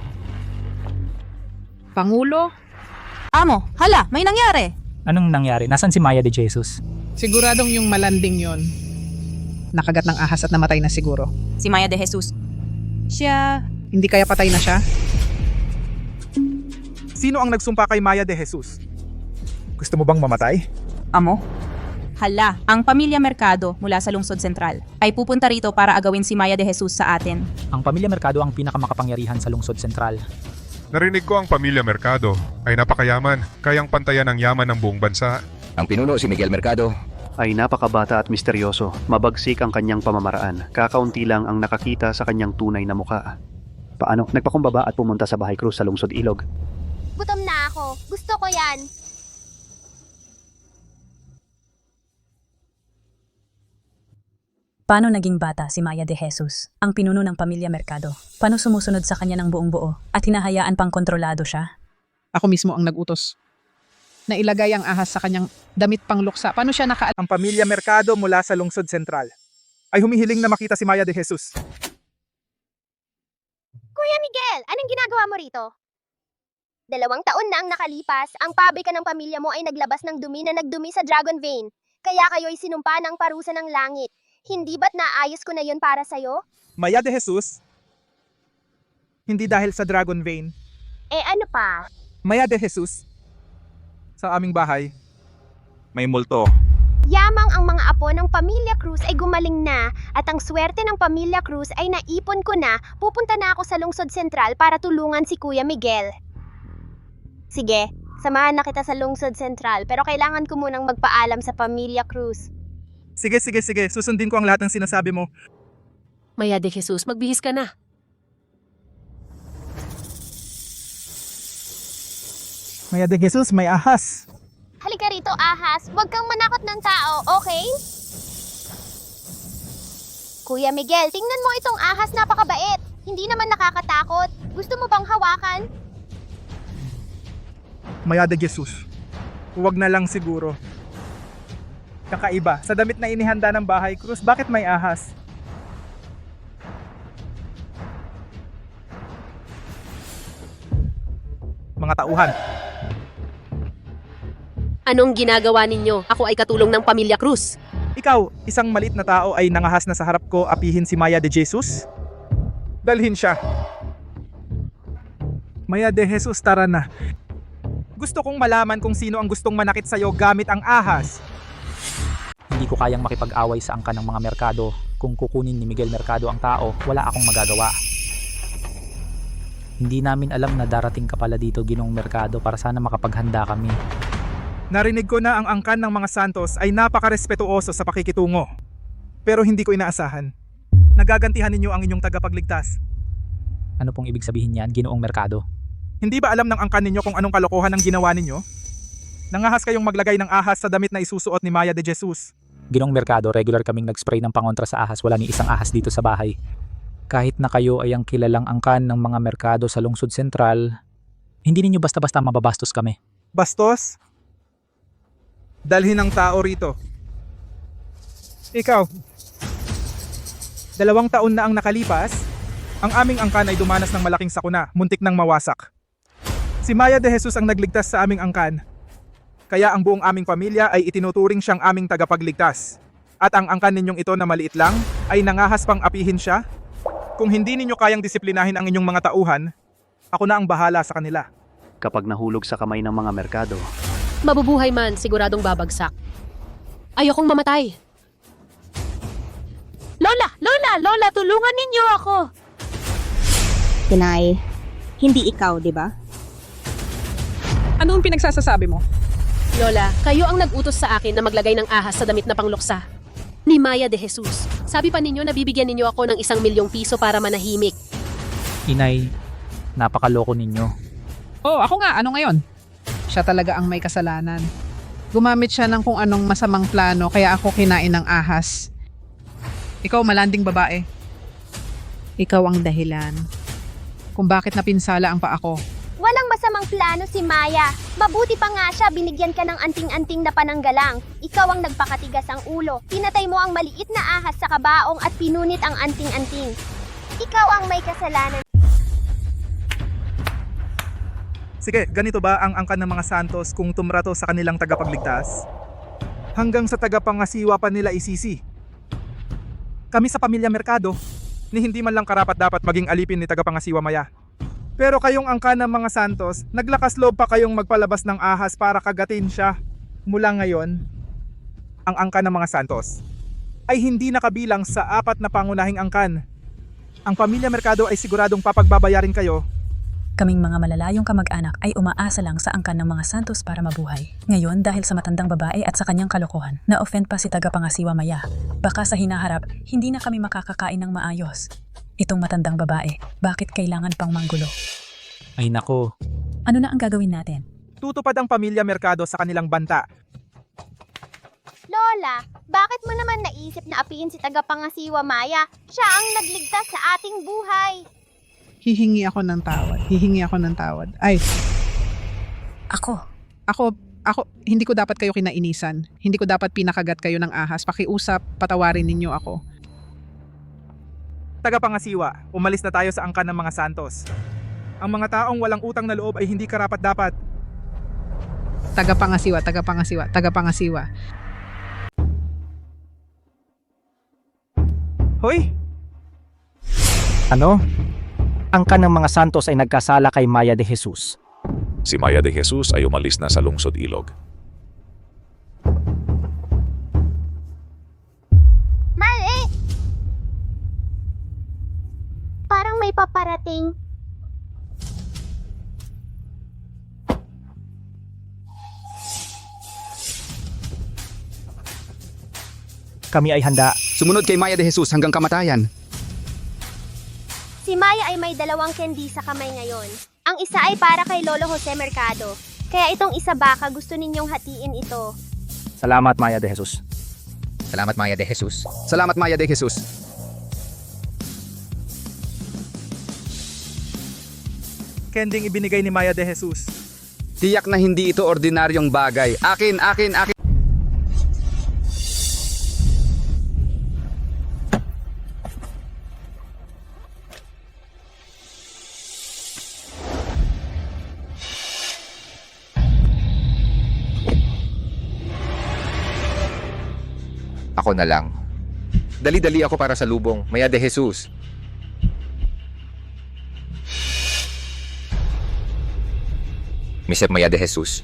Pangulo? Amo, hala, may nangyari. Anong nangyari? Nasaan si Maya de Jesus? Siguradong yung malanding yon. Nakagat ng ahas at namatay na siguro. Si Maya de Jesus. Siya... Hindi kaya patay na siya? Sino ang nagsumpa kay Maya de Jesus? Gusto mo bang mamatay? Amo? Hala, ang pamilya Mercado mula sa Lungsod Sentral ay pupunta rito para agawin si Maya de Jesus sa atin. Ang pamilya Mercado ang pinakamakapangyarihan sa Lungsod Sentral. Narinig ko ang pamilya Mercado ay napakayaman, kayang pantayan ang yaman ng buong bansa. Ang pinuno si Miguel Mercado. Ay napakabata at misteryoso. Mabagsik ang kanyang pamamaraan. Kakaunti lang ang nakakita sa kanyang tunay na muka. Paano? Nagpakumbaba at pumunta sa Bahay Cruz sa Lungsod Ilog. Gutom na ako. Gusto ko yan. Paano naging bata si Maya de Jesus, ang pinuno ng pamilya Mercado? Paano sumusunod sa kanya ng buong buo at hinahayaan pang kontrolado siya? Ako mismo ang nagutos. Na ilagay ang ahas sa kanyang damit pang luksa. Paano siya Ang pamilya Mercado mula sa Lungsod Sentral ay humihiling na makita si Maya de Jesus. Kuya Miguel, anong ginagawa mo rito? 2 taon na ang nakalipas, ang pabrika ng pamilya mo ay naglabas ng dumi na nagdumi sa Dragon Vein. Kaya kayo'y sinumpa ng parusa ng langit. Hindi ba't naayos ko na yun para sa'yo? Maya de Jesus? Hindi dahil sa Dragon Vein. Eh ano pa? Maya de Jesus? Sa aming bahay, may multo. Yamang ang mga apo ng Pamilya Cruz ay gumaling na at ang swerte ng Pamilya Cruz ay naipon ko na. Pupunta na ako sa Lungsod Sentral para tulungan si Kuya Miguel. Sige, samahan na kita sa Lungsod Sentral pero kailangan ko munang magpaalam sa Pamilya Cruz. Sige. Susundin ko ang lahat ng sinasabi mo. Maya de Jesus, magbihis ka na. Maya de Jesus, may ahas. Halika rito, ahas. Huwag kang manakot ng tao, okay? Kuya Miguel, tingnan mo itong ahas, napakabait. Hindi naman nakakatakot. Gusto mo bang hawakan? Maya de Jesus, huwag na lang siguro. Kakaiba, sa damit na inihanda ng Bahay Cruz, bakit may ahas? mga tauhan. Anong ginagawa ninyo? Ako ay katulong ng Pamilya Cruz. Ikaw, isang maliit na tao ay nangahas na sa harap ko apihin si Maya de Jesus? Dalhin siya. Maya de Jesus, tara na. Gusto kong malaman kung sino ang gustong manakit sa'yo gamit ang ahas. Hindi ko kayang makipag-away sa angkan ng mga merkado. Kung kukunin ni Miguel Mercado ang tao, wala akong magagawa. Hindi namin alam na darating ka pala dito, Ginoong Mercado, para sana makapaghanda kami. Narinig ko na ang angkan ng mga Santos ay napakarespetuoso sa pakikitungo. Pero hindi ko inaasahan. Nagagantihan ninyo ang inyong tagapagligtas. Ano pong ibig sabihin yan, Ginoong Mercado? Hindi ba alam ng angkan ninyo kung anong kalokohan ang ginawa ninyo? Nangahas kayong maglagay ng ahas sa damit na isusuot ni Maya de Jesus. Ginoong Mercado, regular kaming nag-spray ng pangontra sa ahas. Wala ni isang ahas dito sa bahay. Kahit na kayo ay ang kilalang angkan ng mga merkado sa Lungsod Sentral, hindi ninyo basta-basta mababastos kami. Bastos? Dalhin ang tao rito. Ikaw, 2 taon na ang nakalipas, ang aming angkan ay dumanas ng malaking sakuna, muntik nang mawasak. Si Maya de Jesus ang nagligtas sa aming angkan. Kaya ang buong aming pamilya ay itinuturing siyang aming tagapagligtas. At ang angkan ninyong ito na maliit lang ay nangahas pang apihin siya. Kung hindi ninyo kayang disiplinahin ang inyong mga tauhan, ako na ang bahala sa kanila. Kapag nahulog sa kamay ng mga merkado, Mabubuhay man, siguradong babagsak. Ayokong mamatay. Lola, tulungan ninyo ako! Tinay, hindi ikaw, di ba? Ano ang pinagsasasabi mo? Lola, kayo ang nag-utos sa akin na maglagay ng ahas sa damit na pangluksa. Ni Maya de Jesus. Sabi pa ninyo na bibigyan ninyo ako ng 1 milyong piso para manahimik. Inay, napakaloko ninyo. Oh, ako nga, ano ngayon? Siya talaga ang may kasalanan. Gumamit siya ng kung anong masamang plano kaya ako kinain ng ahas. Ikaw, malanding babae. Ikaw ang dahilan kung bakit napinsala ang paa ko. Walang masamang plano si Maya. Mabuti pa nga siya, binigyan ka ng anting-anting na pananggalang. Ikaw ang nagpakatigas ang ulo. Pinatay mo ang maliit na ahas sa kabaong at pinunit ang anting-anting. Ikaw ang may kasalanan. Sige, ganito ba ang angkan ng mga Santos kung tumrato sa kanilang tagapagligtas? Hanggang sa tagapangasiwa pa nila isisi. Kami sa Pamilya Mercado, ni hindi man lang karapat-dapat maging alipin ni tagapangasiwa Maya. Pero kayong angkan ng mga Santos, naglakas loob pa kayong magpalabas ng ahas para kagatin siya. Mula ngayon, ang angkan ng mga Santos ay hindi nakabilang sa 4 na pangunahing angkan. Ang Pamilya Mercado ay siguradong papagbabayarin kayo. Kaming mga malalayong kamag-anak ay umaasa lang sa angkan ng mga Santos para mabuhay. Ngayon, dahil sa matandang babae at sa kanyang kalokohan, na-offend pa si tagapangasiwa Maya. Baka sa hinaharap, hindi na kami makakakain ng maayos. Itong matandang babae, bakit kailangan pang manggulo? Ay nako. Ano na ang gagawin natin? Tutupad ang Pamilya Mercado sa kanilang banta. Lola, bakit mo naman naisip na apihin si tagapangasiwa Maya? Siya ang nagligtas sa ating buhay. Hihingi ako ng tawad. Ay. Ako, hindi ko dapat kayo kinainisan. Hindi ko dapat pinakagat kayo ng ahas. Pakiusap, patawarin ninyo ako. Tagapangasiwa, umalis na tayo sa angkan ng mga Santos. Ang mga taong walang utang na loob ay hindi karapat-dapat. Tagapangasiwa. Hoy! Ano? Angkan ng mga Santos ay nagkasala kay Maya de Jesus. Si Maya de Jesus ay umalis na sa Lungsod Ilog. Mali! Parang may paparating. Kami ay handa. Sumunod kay Maya de Jesus hanggang kamatayan. Si Maya ay may 2 candy sa kamay ngayon. Ang isa ay para kay Lolo Jose Mercado. Kaya itong isa baka gusto ninyong hatiin ito. Salamat, Maya de Jesus. Salamat, Maya de Jesus. Salamat, Maya de Jesus. Kending ibinigay ni Maya de Jesus. Tiyak na hindi ito ordinaryong bagay. Akin. Ako na lang. Dali-dali ako para sa lubong. Maya de Jesus. Mr. Maya de Jesus.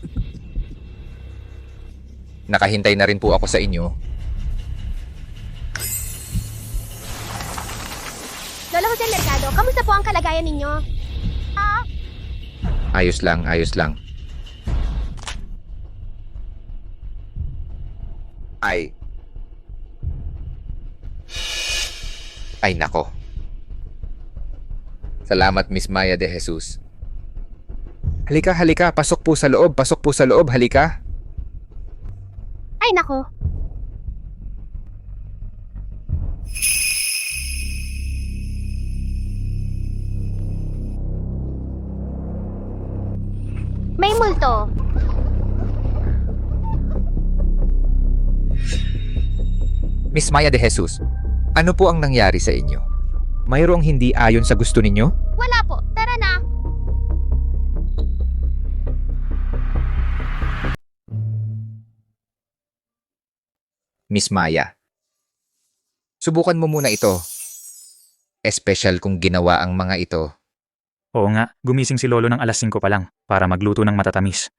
Nakahintay na rin po ako sa inyo. Lolo Jose Mercado, kamusta po ang kalagayan ninyo? Ayos lang, ayos lang. Ay nako. Salamat, Miss Maya de Jesus. Halika, halika. Pasok po sa loob. Pasok po sa loob. Halika. Ay nako. May multo. Miss Maya de Jesus, ano po ang nangyari sa inyo? Mayroong hindi ayon sa gusto ninyo? Wala po. Tara na. Miss Maya, subukan mo muna ito. Espesyal kung ginawa ang mga ito. Oo nga, gumising si Lolo ng alas 5 pa lang para magluto ng matatamis.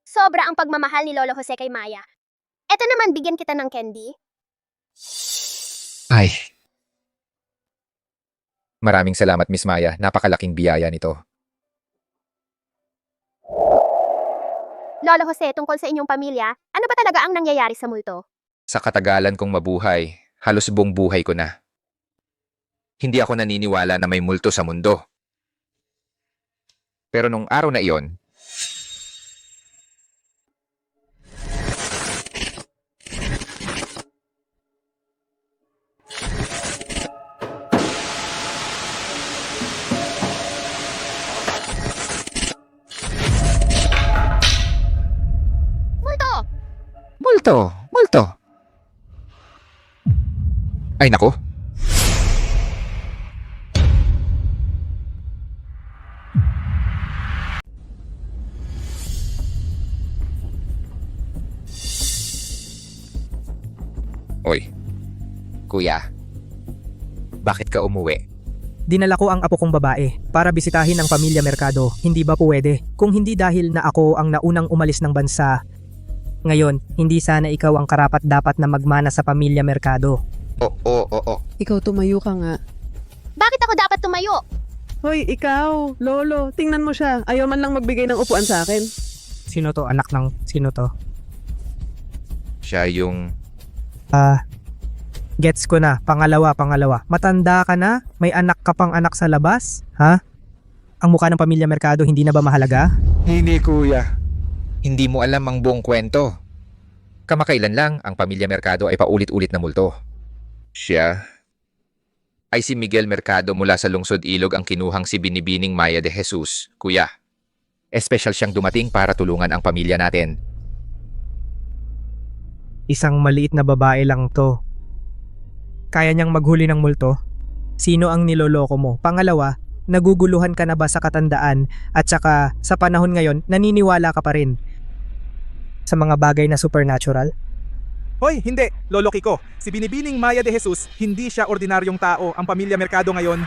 Sobra ang pagmamahal ni Lolo Jose kay Maya. Eto naman, bigyan kita ng candy. Ay. Maraming salamat, Miss Maya. Napakalaking biyaya nito. Lolo Jose, tungkol sa inyong pamilya, ano ba talaga ang nangyayari sa multo? Sa katagalan kong mabuhay, halos buong buhay ko na. Hindi ako naniniwala na may multo sa mundo. Pero nung araw na iyon, multo! Multo! Ay nako! Oy, kuya, bakit ka umuwi? Dinala ko ang apo kong babae para bisitahin ang pamilya Mercado. Hindi ba pwede? Kung hindi dahil na ako ang naunang umalis ng bansa. Ngayon, hindi sana ikaw ang karapat-dapat na magmana sa pamilya Mercado. Oo. Ikaw tumayo ka nga. Bakit ako dapat tumayo? Hoy, ikaw, Lolo, tingnan mo siya. Ayaw man lang magbigay ng upuan sa akin. Sino to? Anak ng sino to? Siya yung... Gets ko na. Pangalawa. Matanda ka na? May anak ka pang anak sa labas? Ha? Ang mukha ng pamilya Mercado hindi na ba mahalaga? Hindi, kuya. Hindi mo alam ang buong kwento. Kamakailan lang, ang pamilya Mercado ay paulit-ulit na multo. Siya ay si Miguel Mercado mula sa Lungsod Ilog ang kinuhang si Binibining Maya de Jesus, kuya. Espesyal siyang dumating para tulungan ang pamilya natin. Isang maliit na babae lang to. Kaya niyang maghuli ng multo? Sino ang niloloko mo? Pangalawa, naguguluhan ka na ba sa katandaan at saka sa panahon ngayon naniniwala ka pa rin sa mga bagay na supernatural? Hoy, hindi! Lolo Kiko, si Binibining Maya de Jesus, hindi siya ordinaryong tao. Ang pamilya Mercado ngayon.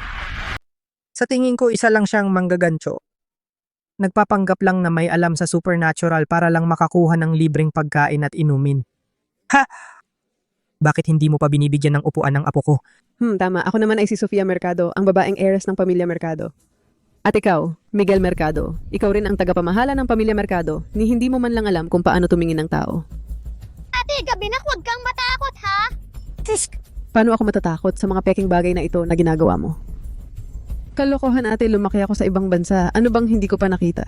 Sa tingin ko isa lang siyang manggagancho. Nagpapanggap lang na may alam sa supernatural para lang makakuha ng libreng pagkain at inumin. Ha! Bakit hindi mo pa binibigyan ng upuan ng apo ko? Tama. Ako naman ay si Sofia Mercado, ang babaeng heiress ng pamilya Mercado. At ikaw, Miguel Mercado, ikaw rin ang tagapamahala ng pamilya Mercado, ni hindi mo man lang alam kung paano tumingin ng tao. Ate, gabi na, huwag kang matakot, ha? Paano ako matatakot sa mga peking bagay na ito na ginagawa mo? Kalokohan ate, lumaki ako sa ibang bansa. Ano bang hindi ko pa nakita?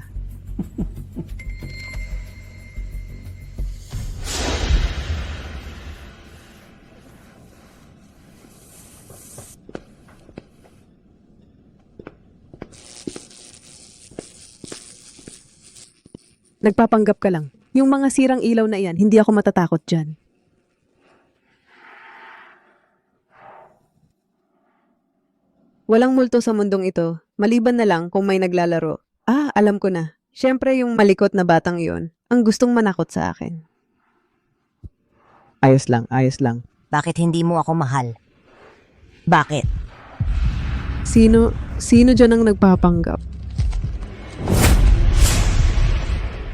Nagpapanggap ka lang. Yung mga sirang ilaw na iyan, hindi ako matatakot dyan. Walang multo sa mundong ito, maliban na lang kung may naglalaro. Alam ko na. Siyempre yung malikot na batang iyon, ang gustong manakot sa akin. Ayos lang. Bakit hindi mo ako mahal? Bakit? Sino dyan ang nagpapanggap?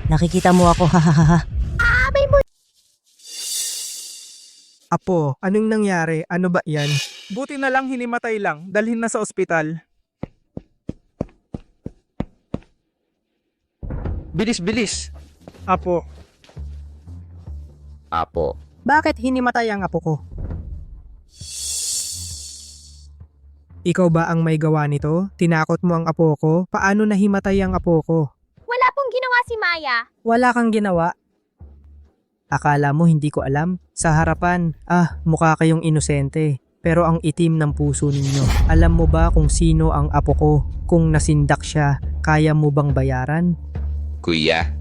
Nakikita mo ako, hahaha. Apo, anong nangyari? Ano ba yan? Buti na lang hinimatay lang, dalhin na sa ospital. Bilis! Apo, Apo. bakit hinimatay ang apo ko? Ikaw ba ang may gawa nito? Tinakot mo ang apo ko? Paano nahimatay ang apo ko? Wala pong ginawa si Maya. Wala kang ginawa. Akala mo hindi ko alam? Sa harapan, mukha kayong inosente. Pero ang itim ng puso ninyo. Alam mo ba kung sino ang apo ko? Kung nasindak siya, kaya mo bang bayaran? Kuya,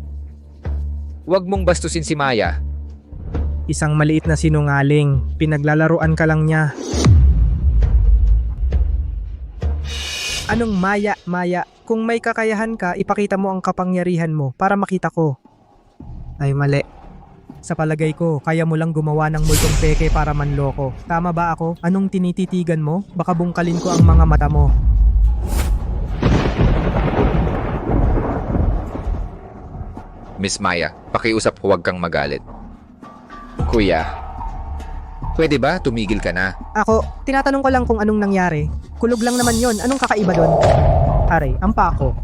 huwag mong bastusin si Maya. Isang maliit na sinungaling. Pinaglalaruan ka lang niya. Anong Maya? Kung may kakayahan ka, ipakita mo ang kapangyarihan mo para makita ko. Ay mali. Sa palagay ko, kaya mo lang gumawa ng multong peke para manloko. Tama ba ako? Anong tinititigan mo? Baka bungkalin ko ang mga mata mo. Miss Maya, pakiusap huwag kang magalit. Kuya, pwede ba tumigil ka na? Ako, tinatanong ko lang kung anong nangyari. Kulog lang naman yon. Anong kakaiba doon? Aray, ang pako.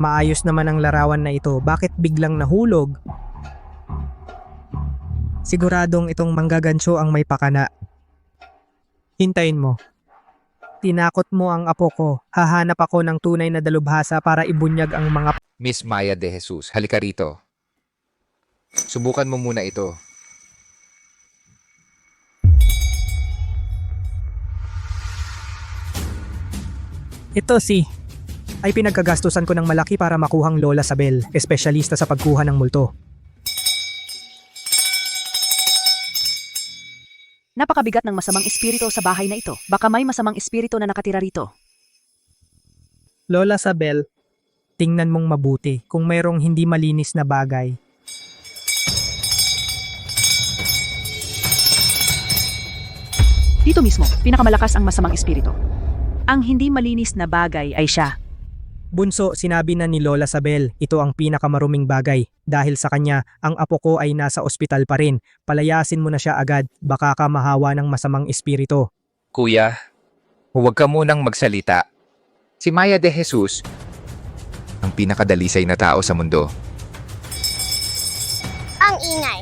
Maayos naman ang larawan na ito. Bakit biglang nahulog? Siguradong itong manggagansyo ang may pakana. Hintayin mo. Tinakot mo ang apo ko. Hahanap ako ng tunay na dalubhasa para ibunyag ang mga... Miss Maya de Jesus, halika rito. Subukan mo muna ito. Ito ay pinagkagastusan ko ng malaki para makuhang Lola Sabel, espesyalista sa pagkuha ng multo. Napakabigat ng masamang espiritu sa bahay na ito. Baka may masamang espiritu na nakatira rito. Lola Sabel, tingnan mong mabuti kung mayroong hindi malinis na bagay. Dito mismo, pinakamalakas ang masamang espiritu. Ang hindi malinis na bagay ay siya. Bunso, sinabi na ni Lola Sabel, ito ang pinakamaruming bagay. Dahil sa kanya, ang apo ko ay nasa ospital pa rin. Palayasin mo na siya agad, baka ka mahawa ng masamang espiritu. Kuya, huwag ka munang magsalita. Si Maya de Jesus, ang pinakadalisay na tao sa mundo. Ang ingay.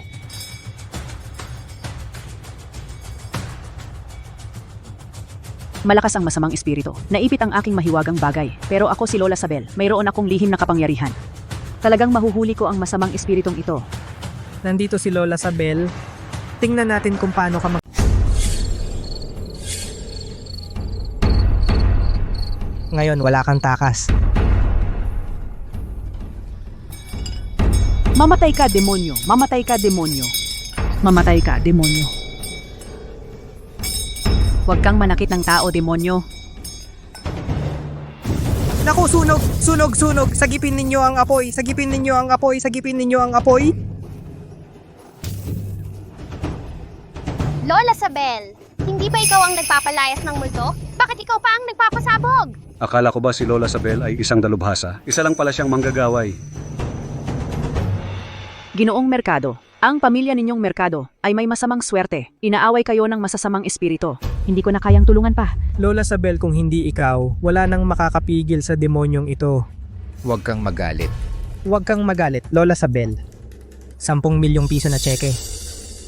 Malakas ang masamang espiritu. Naipit ang aking mahiwagang bagay. Pero ako si Lola Sabel. Mayroon akong lihim na kapangyarihan. Talagang mahuhuli ko ang masamang espiritong ito. Nandito si Lola Sabel. Tingnan natin kung paano ka Ngayon, wala kang takas. Mamatay ka, demonyo. Mamatay ka, demonyo. Mamatay ka, demonyo. Huwag kang manakit ng tao, demonyo. Naku, sunog! Sunog! Sunog! Sagipin ninyo ang apoy! Sagipin ninyo ang apoy! Sagipin ninyo ang apoy! Lola Sabel, hindi ba ikaw ang nagpapalayas ng multo? Bakit ikaw pa ang nagpapasabog? Akala ko ba si Lola Sabel ay isang dalubhasa? Isa lang pala siyang manggagaway. Ginoong Merkado, ang pamilya ninyong Merkado ay may masamang swerte. Inaaway kayo ng masasamang espiritu. Hindi ko na kayang tulungan pa. Lola Sabel, kung hindi ikaw, wala nang makakapigil sa demonyong ito. Huwag kang magalit. Huwag kang magalit, Lola Sabel. 10 milyong piso na tseke.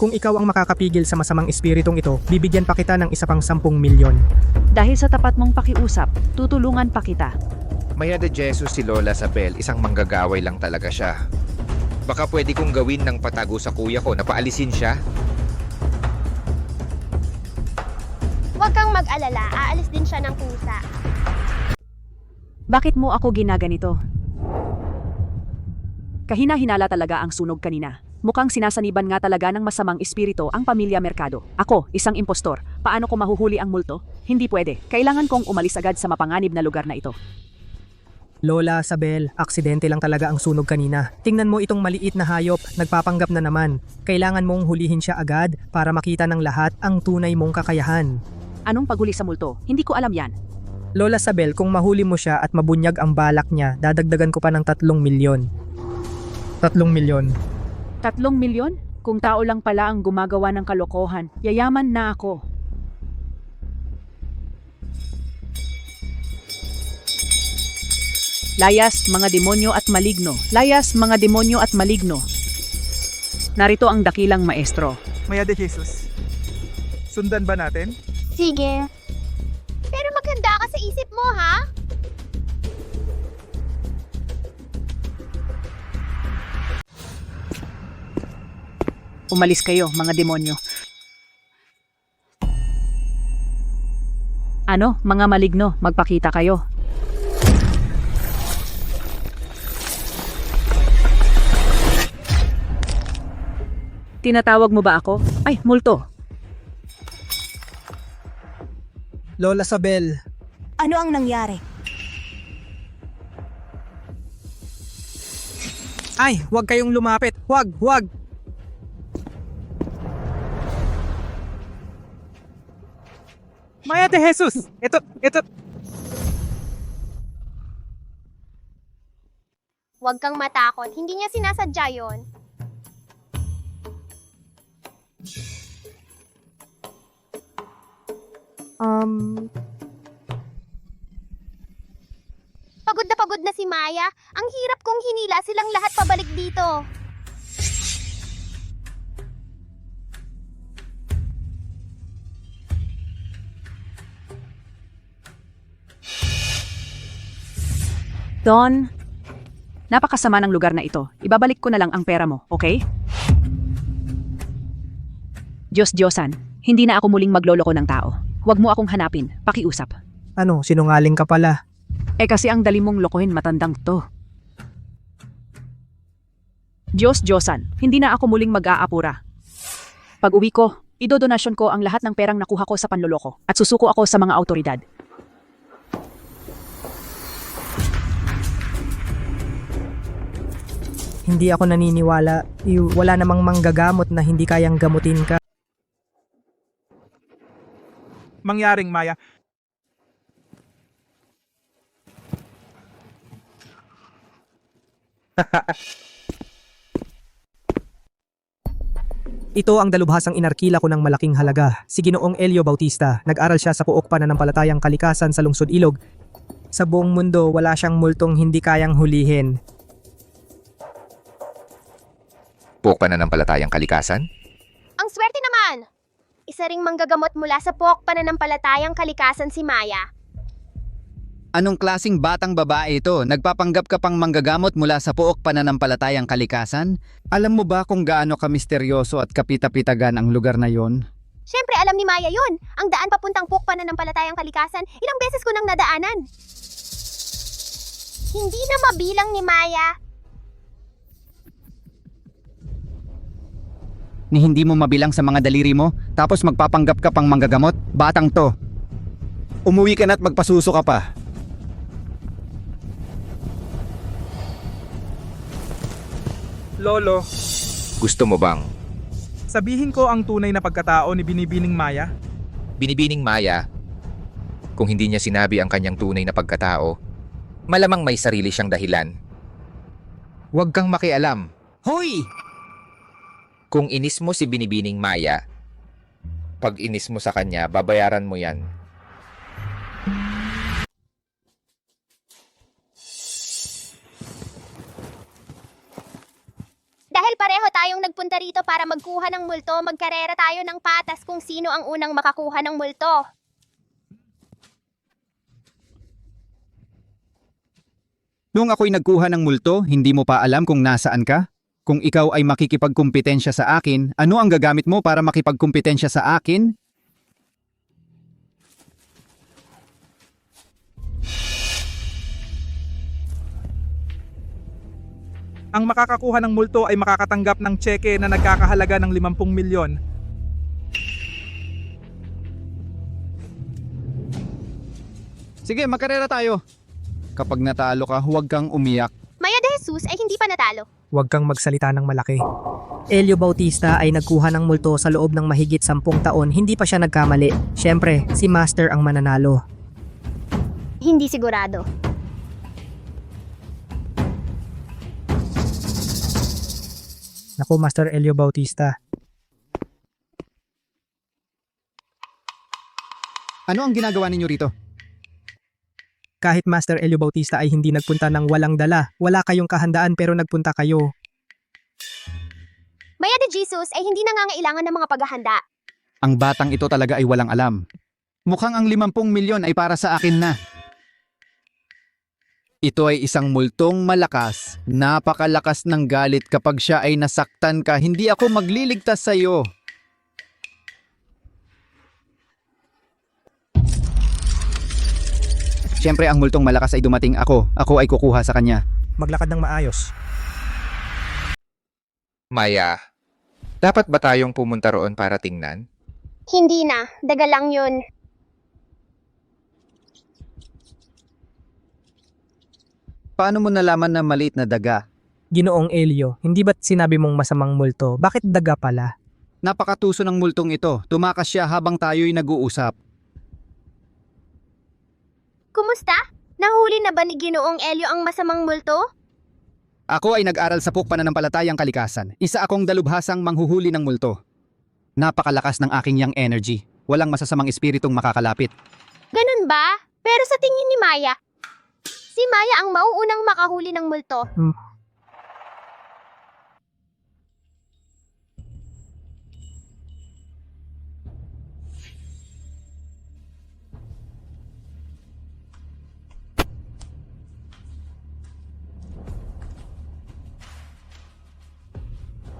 Kung ikaw ang makakapigil sa masamang espiritong ito, bibigyan pa kita ng isa pang 10 milyon. Dahil sa tapat mong pakiusap, tutulungan pa kita. Maya de Jesus si Lola Sabel, isang manggagaway lang talaga siya. Baka pwede kong gawin ng patago sa kuya ko na paalisin siya. Huwag kang mag-alala, aalis din siya ng pusa. Bakit mo ako ginaganito? Kahina-hinala talaga ang sunog kanina. Mukhang sinasaniban nga talaga ng masamang espiritu ang pamilya Merkado. Ako, isang impostor. Paano ko mahuhuli ang multo? Hindi pwede. Kailangan kong umalis agad sa mapanganib na lugar na ito. Lola Sabel, aksidente lang talaga ang sunog kanina. Tingnan mo itong maliit na hayop, nagpapanggap na naman. Kailangan mong hulihin siya agad para makita ng lahat ang tunay mong kakayahan. Anong paghuli sa multo? Hindi ko alam yan. Lola Sabel, kung mahuli mo siya at mabunyag ang balak niya, dadagdagan ko pa ng 3 milyon. 3 milyon. 3 milyon? Kung tao lang pala ang gumagawa ng kalokohan, yayaman na ako. Layas, mga demonyo at maligno. Layas, mga demonyo at maligno. Narito ang dakilang maestro. Maya de Jesus. Sundan ba natin? Sige. Pero maganda ka sa isip mo, ha? Umalis kayo, mga demonyo. Ano, mga maligno, magpakita kayo. Tinatawag mo ba ako? Ay, multo. Lola Sabel. Ano ang nangyari? Ay, huwag kayong lumapit. Huwag, huwag. Maya de Jesus! Ito. Huwag kang matakot. Hindi niya sinasadya yon. Pagod na si Maya. Ang hirap kong hinila silang lahat pabalik dito. Don, napakasama ng lugar na ito. Ibabalik ko na lang ang pera mo, okay? Diyos-Diyosan, hindi na ako muling magloloko ng tao. Huwag mo akong hanapin, pakiusap. Ano, sinungaling ka pala. Kasi ang dali mong lokohin matandang to. Diyos-Diyosan, hindi na ako muling mag-aapura. Pag uwi ko, idodonasyon ko ang lahat ng perang nakuha ko sa panloloko at susuko ako sa mga autoridad. Hindi ako naniniwala. Wala namang manggagamot na hindi kayang gamutin ka. Mangyaring Maya. Ito ang dalubhasang inarkila ko ng malaking halaga. Si Ginoong Elio Bautista, nag-aral siya sa Puok Pananampalatayang Kalikasan sa Lungsod Ilog. Sa buong mundo, wala siyang multong hindi kayang hulihin. Puok Pananampalatayang Kalikasan? Ang swerte naman! Isa ring manggagamot mula sa Puok Pananampalatayang Kalikasan si Maya. Anong klasing batang babae ito? Nagpapanggap ka pang manggagamot mula sa Puok Pananampalatayang Kalikasan? Alam mo ba kung gaano ka misteryoso at kapita-pitagan ang lugar na yon? Siyempre alam ni Maya yon. Ang daan papuntang Puok Pananampalatayang Kalikasan, ilang beses ko nang nadaanan. Hindi na mabilang ni Maya. Ni hindi mo mabilang sa mga daliri mo, tapos magpapanggap ka pang manggagamot? Batang to. Umuwi ka na at magpasuso ka pa. Lolo, Gusto mo bang sabihin ko ang tunay na pagkatao ni Binibining Maya? Binibining Maya, kung hindi niya sinabi ang kanyang tunay na pagkatao, malamang may sarili siyang dahilan. Huwag kang makialam. Hoy! Kung inis mo si Binibining Maya, pag inis mo sa kanya, babayaran mo yan. Dahil pareho tayong nagpunta rito para magkuha ng multo, magkarera tayo ng patas kung sino ang unang makakuha ng multo. Noong ako'y nagkuha ng multo, hindi mo pa alam kung nasaan ka? Kung ikaw ay makikipagkumpetensya sa akin, ano ang gagamit mo para makipagkumpetensya sa akin? Ang makakakuha ng multo ay makakatanggap ng tseke na nagkakahalaga ng 50 milyon. Sige, magkarera tayo. Kapag natalo ka, huwag kang umiyak. Maya de Jesus ay hindi pa natalo. Huwag kang magsalita ng malaki. Elio Bautista ay nagkuha ng multo sa loob ng mahigit 10 taon, hindi pa siya nagkamali. Siyempre, si Master ang mananalo. Hindi sigurado. Naku, Master Elio Bautista. Ano ang ginagawa ninyo rito? Kahit Master Elio Bautista ay hindi nagpunta ng walang dala, wala kayong kahandaan pero nagpunta kayo. Maya de Jesus ay hindi nangangailangan ng mga paghahanda. Ang batang ito talaga ay walang alam. Mukhang ang 50 milyon ay para sa akin na. Ito ay isang multong malakas. Napakalakas ng galit kapag siya ay nasaktan ka. Hindi ako magliligtas sa iyo. Siyempre ang multong malakas ay dumating ako. Ako ay kukuha sa kanya. Maglakad ng maayos. Maya, dapat ba tayong pumunta roon para tingnan? Hindi na. Daga lang yun. Paano mo nalaman na maliit na daga? Ginoong Elio, hindi ba't sinabi mong masamang multo? Bakit daga pala? Napakatuso ng multong ito. Tumakas siya habang tayo'y nag-uusap. Kumusta? Nahuli na ba ni Ginoong Elio ang masamang multo? Ako ay nag-aral sa pananampalatayang kalikasan. Isa akong dalubhasang manghuhuli ng multo. Napakalakas ng aking yang energy. Walang masasamang espiritong makakalapit. Ganun ba? Pero sa tingin ni Maya, si Maya ang mauunang makahuli ng multo.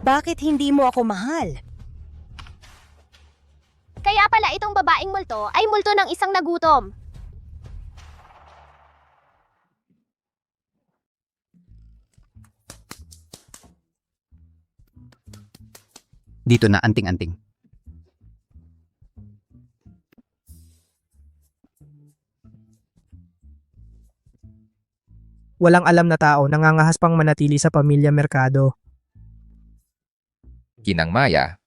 Bakit hindi mo ako mahal? Kaya pala itong babaeng multo ay multo ng isang nagutom. Dito na anting-anting. Walang alam na tao nangangahas pang manatili sa pamilya Mercado. Ginang Maya,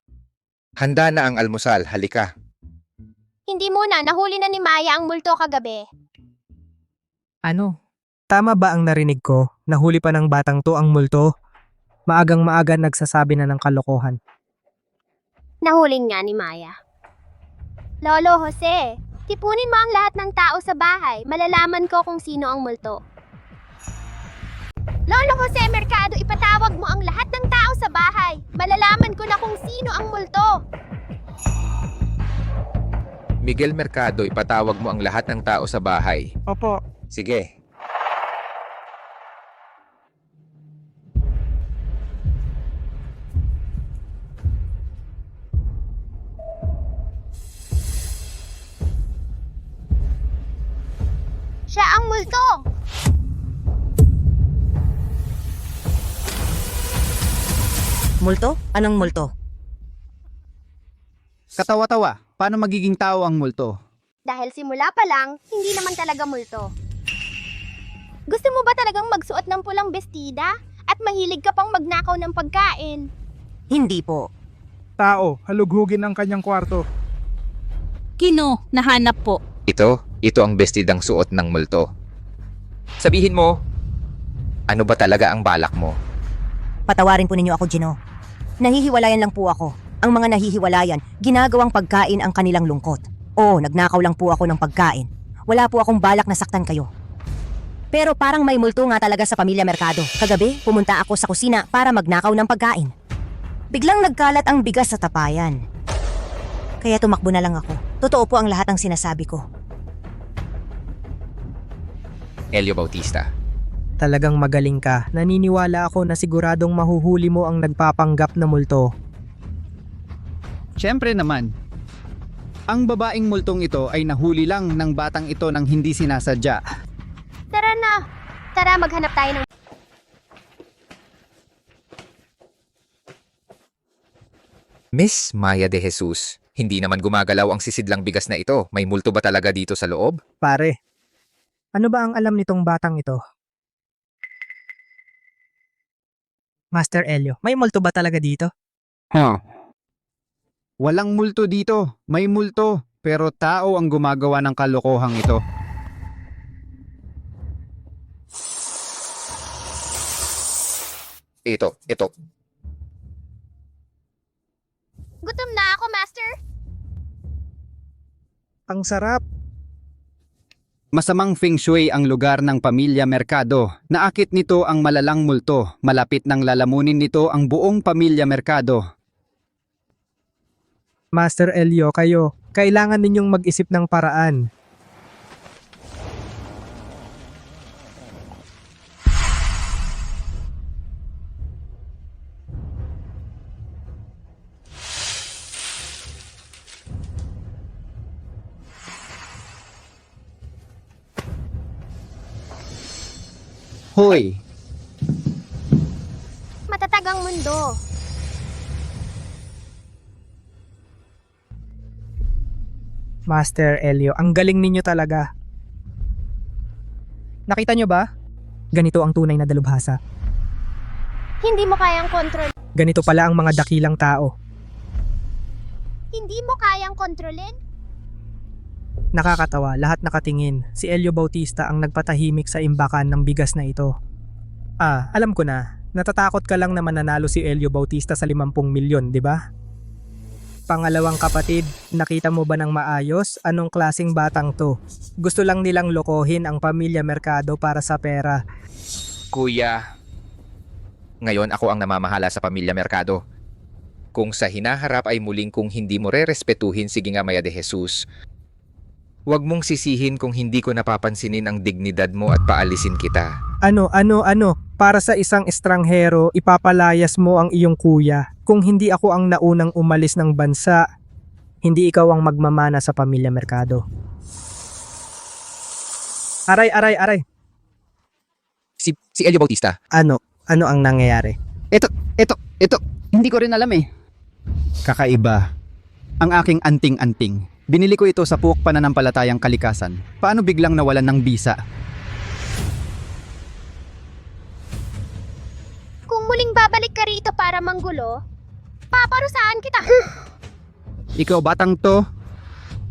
handa na ang almusal, halika. Hindi muna, nahuli na ni Maya ang multo kagabi. Ano? Tama ba ang narinig ko? Nahuli pa ng batang to ang multo? Maagang-maaga nagsasabi na ng kalokohan. Nahuli nga ni Maya. Lolo Jose, tipunin mo ang lahat ng tao sa bahay. Malalaman ko kung sino ang multo. Lolo Jose Mercado, ipatawag mo ang lahat ng tao sa bahay. Malalaman ko na kung sino ang multo. Miguel Mercado, ipatawag mo ang lahat ng tao sa bahay. Opo. Sige. Siya ang multo. Multo? Anong multo? Katawa-tawa, paano magiging tao ang multo? Dahil simula pa lang, hindi naman talaga multo. Gusto mo ba talagang magsuot ng pulang bestida? At mahilig ka pang magnakaw ng pagkain? Hindi po. Tao, halughugin ang kanyang kwarto. Kino, nahanap po. Ito ang bestidang suot ng multo. Sabihin mo, ano ba talaga ang balak mo? Patawarin po ninyo ako, Gino. Nahihiwalayan lang po ako. Ang mga nahihiwalayan, ginagawang pagkain ang kanilang lungkot. Oo, nagnakaw lang po ako ng pagkain. Wala po akong balak na saktan kayo. Pero parang may multo nga talaga sa pamilya Mercado. Kagabi, pumunta ako sa kusina para magnakaw ng pagkain. Biglang nagkalat ang bigas sa tapayan. Kaya tumakbo na lang ako. Totoo po ang lahat ng sinasabi ko. Elio Bautista. Talagang magaling ka. Naniniwala ako na siguradong mahuhuli mo ang nagpapanggap na multo. Siyempre naman. Ang babaeng multong ito ay nahuli lang ng batang ito nang hindi sinasadya. Tara na. Tara, maghanap tayo ng... Miss Maya de Jesus, hindi naman gumagalaw ang sisidlang bigas na ito. May multo ba talaga dito sa loob? Pare, Ano ba ang alam nitong batang ito? Master Elio, may multo ba talaga dito? Walang multo dito. May multo. Pero tao ang gumagawa ng kalokohang ito. Ito. Gutom na ako, Master. Ang sarap. Masamang feng shui ang lugar ng pamilya Mercado. Naakit nito ang malalang multo. Malapit nang lalamunin nito ang buong pamilya Mercado. Master Elio, kayo, kailangan ninyong mag-isip ng paraan. Hoy, Matatag ang mundo. Master Elio, ang galing ninyo talaga. Nakita nyo ba? Ganito ang tunay na dalubhasa. Hindi mo kayang kontrol. Ganito pala ang mga dakilang tao. Hindi mo kayang kontrolin? Nakakatawa, lahat nakatingin. Si Elio Bautista ang nagpatahimik sa imbakan ng bigas na ito. Alam ko na. Natatakot ka lang na mananalo si Elio Bautista sa 50 milyon, di ba? Pangalawang kapatid, nakita mo ba ng maayos? Anong klaseng batang to? Gusto lang nilang lokohin ang pamilya Mercado para sa pera. Kuya, ngayon ako ang namamahala sa pamilya Mercado. Kung sa hinaharap ay muling kung hindi mo rerespetuhin, sige nga Maya de Jesus. Huwag mong sisihin kung hindi ko napapansinin ang dignidad mo at paalisin kita. Ano? Para sa isang estranghero, ipapalayas mo ang iyong kuya. Kung hindi ako ang naunang umalis ng bansa, hindi ikaw ang magmamana sa pamilya Mercado. Aray. Si Elio Bautista. Ano ang nangyayari? Ito. Hindi ko rin alam eh. Kakaiba. Ang aking anting-anting. Binili ko ito sa Puok Pananampalatayang Kalikasan. Paano biglang nawalan ng bisa? Kung muling babalik ka rito para manggulo, paparusahan kita. Ikaw batang to,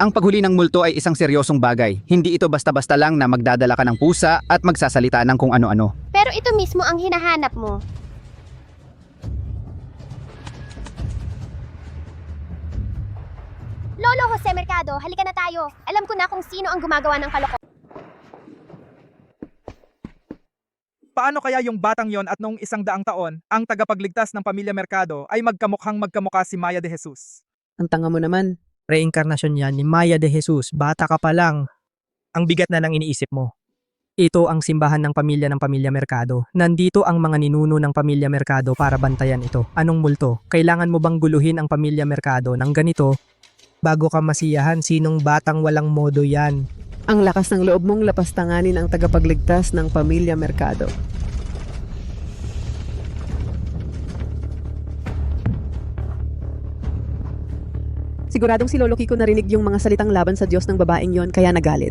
ang paghuli ng multo ay isang seryosong bagay. Hindi ito basta-basta lang na magdadala ka ng pusa at magsasalita ng kung ano-ano. Pero ito mismo ang hinahanap mo. Lolo Jose Mercado, halika na tayo. Alam ko na kung sino ang gumagawa ng kaloko. Paano kaya yung batang yon at noong 100 taon, ang tagapagligtas ng pamilya Mercado ay magkamukha si Maya de Jesus? Ang tanga mo naman. Reinkarnasyon yan ni Maya de Jesus. Bata ka pa lang. Ang bigat na ng iniisip mo. Ito ang simbahan ng pamilya Mercado. Nandito ang mga ninuno ng pamilya Mercado para bantayan ito. Anong multo? Kailangan mo bang guluhin ang pamilya Mercado ng ganito? Bago ka masiyahan, sinong batang walang modo yan? Ang lakas ng loob mong lapastanganin ang tagapagligtas ng pamilya Mercado. Siguradong si Lolo Kiko narinig yung mga salitang laban sa Diyos ng babaeng yon kaya nagalit.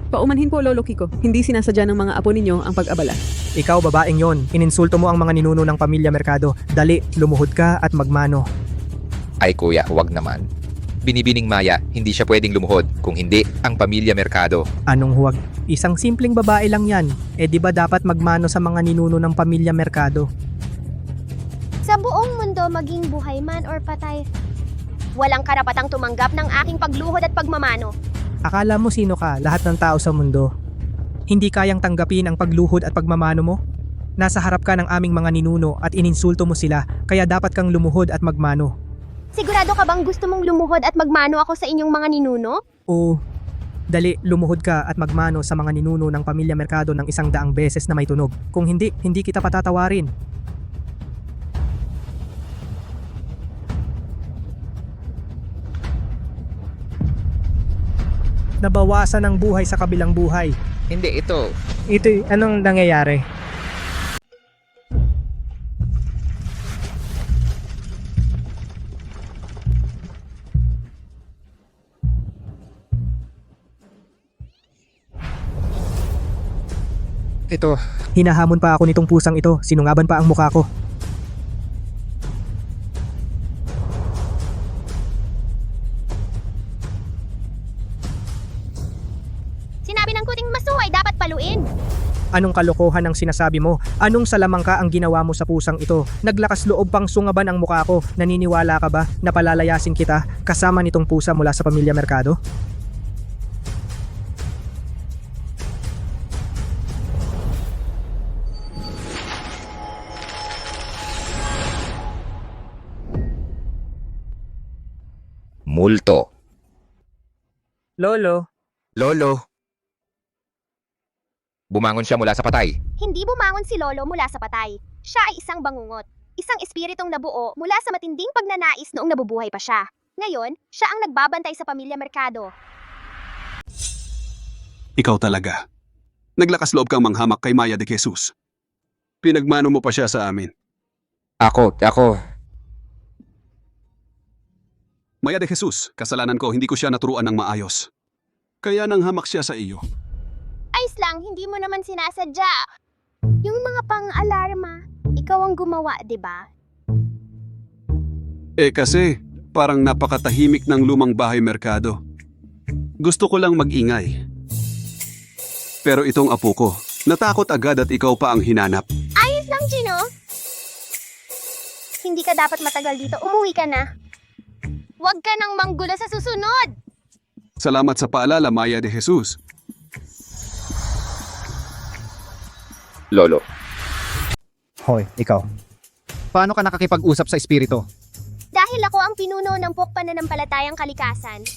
Paumanhin po, Lolo Kiko. Hindi sinasadya ng mga apo ninyo ang pag-abala. Ikaw, babaeng yon, ininsulto mo ang mga ninuno ng pamilya Mercado. Dali, lumuhod ka at magmano. Ay kuya, huwag naman. Binibining Maya, hindi siya pwedeng lumuhod. Kung hindi, ang pamilya Mercado. Anong huwag? Isang simpleng babae lang yan. Di ba dapat magmano sa mga ninuno ng pamilya Mercado? Sa buong mundo, maging buhay man or patay, walang karapatang tumanggap ng aking pagluhod at pagmamano. Akala mo sino ka, lahat ng tao sa mundo? Hindi kayang tanggapin ang pagluhod at pagmamano mo? Nasa harap ka ng aming mga ninuno at ininsulto mo sila, kaya dapat kang lumuhod at magmano. Sigurado ka bang gusto mong lumuhod at magmano ako sa inyong mga ninuno? Oo. Dali, lumuhod ka at magmano sa mga ninuno ng pamilya Mercado ng 100 beses na may tunog. Kung hindi, hindi kita patatawarin. Nabawasan ang buhay sa kabilang buhay. Hindi, ito. Anong nangyayari? Ito. Hinahamon pa ako nitong pusang ito. Sinungaban pa ang mukha ko. Sinabi ng kuting masuway dapat paluin. Anong kalokohan ang sinasabi mo? Anong salamangka ang ginawa mo sa pusang ito? Naglakas loob pang sungaban ang mukha ko. Naniniwala ka ba na palalayasin kita kasama nitong pusa mula sa Pamilya Mercado? Multo. Lolo. Lolo. Bumangon siya mula sa patay. Hindi bumangon si Lolo mula sa patay. Siya ay isang bangungot. Isang espiritong nabuo mula sa matinding pagnanais noong nabubuhay pa siya. Ngayon, siya ang nagbabantay sa Pamilya Mercado. Ikaw talaga. Naglakas loob kang manghamak kay Maya de Jesus. Pinagmano mo pa siya sa amin. Ako. Maya de Jesus, kasalanan ko, hindi ko siya naturuan ng maayos. Kaya nang hamak siya sa iyo. Ayos lang, hindi mo naman sinasadya. Yung mga pang-alarma, ikaw ang gumawa, di ba? Kasi, parang napakatahimik ng lumang bahay merkado. Gusto ko lang mag-ingay. Pero itong apo ko, natakot agad at ikaw pa ang hinanap. Ayos lang, Gino. Hindi ka dapat matagal dito. Umuwi ka na. Huwag ka nang manggulo sa susunod. Salamat sa paalala, Maya de Jesus. Lolo. Hoy, ikaw. Paano ka nakakipag-usap sa espiritu? Dahil ako ang pinuno ng pananampalatayang kalikasan.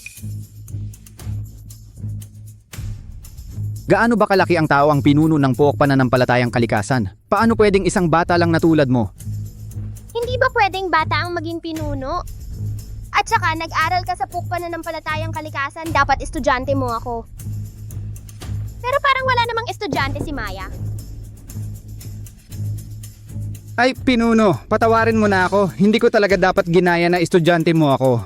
Gaano ba kalaki ang tao ang pinuno ng pananampalatayang kalikasan? Paano pwedeng isang bata lang na tulad mo? Hindi ba pwedeng bata ang maging pinuno? At saka, nag-aral ka sa pananampalatayang kalikasan, dapat estudyante mo ako. Pero parang wala namang estudyante si Maya. Ay, pinuno, patawarin mo na ako. Hindi ko talaga dapat ginaya na estudyante mo ako.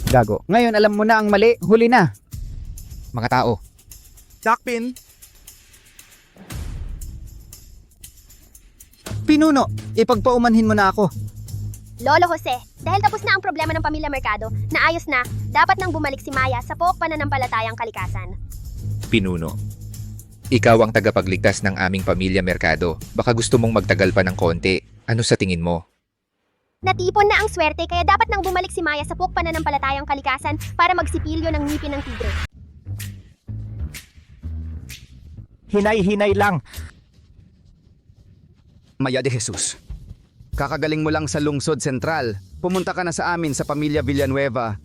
Gago. Ngayon alam mo na ang mali, huli na. Mga tao. Dakpin. Pinuno, ipagpaumanhin mo na ako. Lolo Jose, dahil tapos na ang problema ng Pamilya Mercado, naayos na, dapat nang bumalik si Maya sa pananampalatayang kalikasan. Pinuno. Ikaw ang tagapagligtas ng aming Pamilya Mercado. Baka gusto mong magtagal pa ng konti. Ano sa tingin mo? Natipon na ang swerte kaya dapat nang bumalik si Maya sa pananampalatayang kalikasan para magsipilyo ng ngipin ng tigre. Hinay-hinay lang. Maya de Jesus. Kakagaling mo lang sa lungsod sentral. Pumunta ka na sa amin sa Pamilya Villanueva.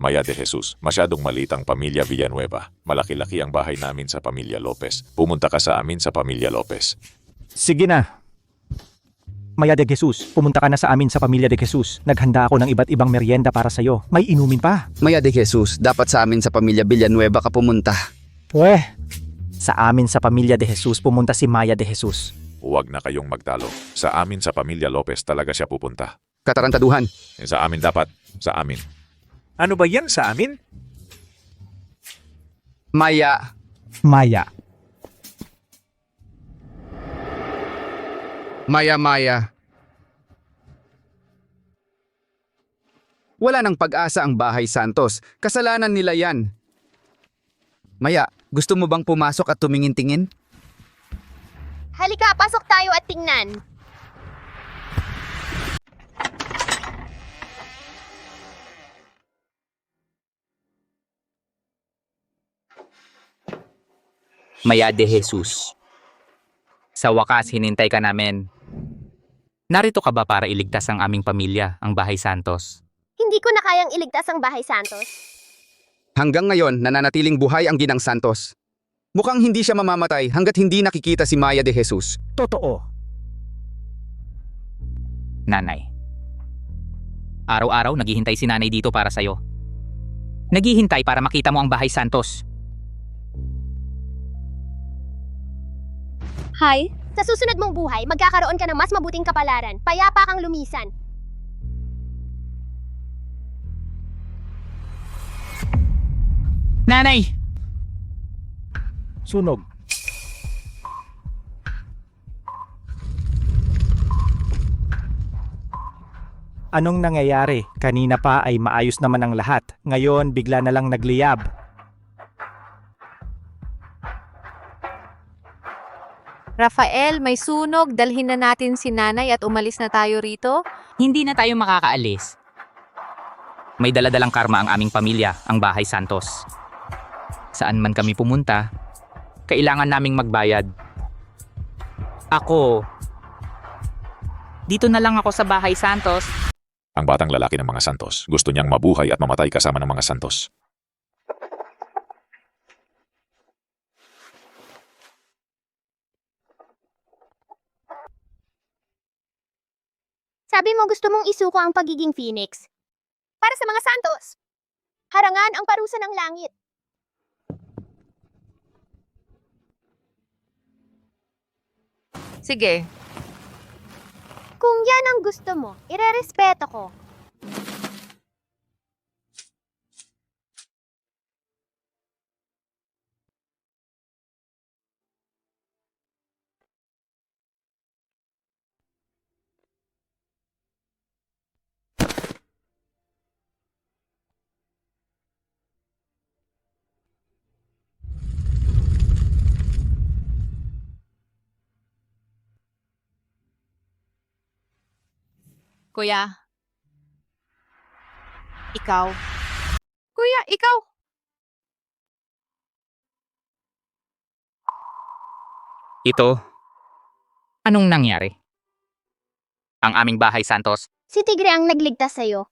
Maya de Jesus, masyadong maliit ang Pamilya Villanueva. Malaki-laki ang bahay namin sa Pamilya Lopez. Pumunta ka sa amin sa Pamilya Lopez. Sige na. Maya de Jesus, pumunta ka na sa amin sa Pamilya de Jesus. Naghanda ako ng iba't ibang merienda para sa'yo. May inumin pa. Maya de Jesus, dapat sa amin sa Pamilya Villanueva ka pumunta. Weh. Sa amin sa Pamilya de Jesus, pumunta si Maya de Jesus. Huwag na kayong magtalo. Sa amin sa Pamilya Lopez talaga siya pupunta. Katarantaduhan. Sa amin dapat. Sa amin. Ano ba yan sa amin? Maya. Maya. Maya. Wala nang pag-asa ang Bahay Santos. Kasalanan nila yan. Maya, gusto mo bang pumasok at tumingin-tingin? Halika, pasok tayo at tingnan. Maya de Jesus. Sa wakas, hinintay ka namin. Narito ka ba para iligtas ang aming pamilya, ang Bahay Santos? Hindi ko na kayang iligtas ang Bahay Santos. Hanggang ngayon, nananatiling buhay ang Ginang Santos. Mukhang hindi siya mamamatay hanggat hindi nakikita si Maya de Jesus. Totoo. Nanay. Araw-araw, naghihintay si nanay dito para sa'yo. Naghihintay para makita mo ang Bahay Santos. Hi? Sa susunod mong buhay, magkakaroon ka ng mas mabuting kapalaran. Payapa kang lumisan. Nanay! Sunog. Anong nangyayari? Kanina pa ay maayos naman ang lahat. Ngayon, bigla na lang nagliyab. Rafael, may sunog. Dalhin na natin si nanay at umalis na tayo rito. Hindi na tayo makakaalis. May daladalang karma ang aming pamilya, ang Bahay Santos. Saan man kami pumunta, kailangan naming magbayad. Ako, dito na lang ako sa Bahay Santos. Ang batang lalaki ng mga Santos, gusto niyang mabuhay at mamatay kasama ng mga Santos. Sabi mo gusto mong isuko ang pagiging Phoenix. Para sa mga Santos. Harangan ang parusa ng langit. Sige. Kung yan ang gusto mo, irerespeto ko. Kuya. Ikaw. Kuya, ikaw. Ito, anong nangyari? Ang aming Bahay Santos, Si Tigre ang nagligtas sa'yo.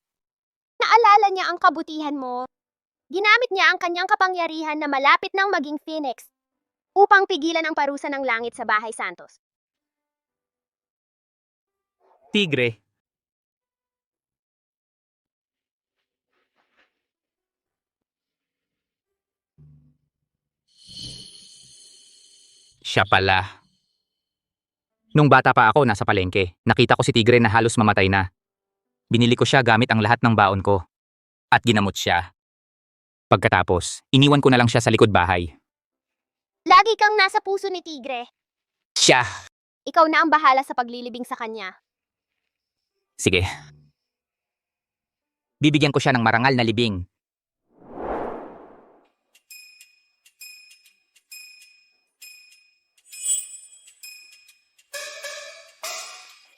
Naalala niya ang kabutihan mo. Ginamit niya ang kanyang kapangyarihan na malapit ng maging Phoenix upang pigilan ang parusa ng langit sa Bahay Santos. Tigre. Siya pala. Nung bata pa ako, nasa palengke. Nakita ko si Tigre na halos mamatay na. Binili ko siya gamit ang lahat ng baon ko. At ginamot siya. Pagkatapos, iniwan ko na lang siya sa likod bahay. Lagi kang nasa puso ni Tigre. Siya! Ikaw na ang bahala sa paglilibing sa kanya. Sige. Bibigyan ko siya ng marangal na libing.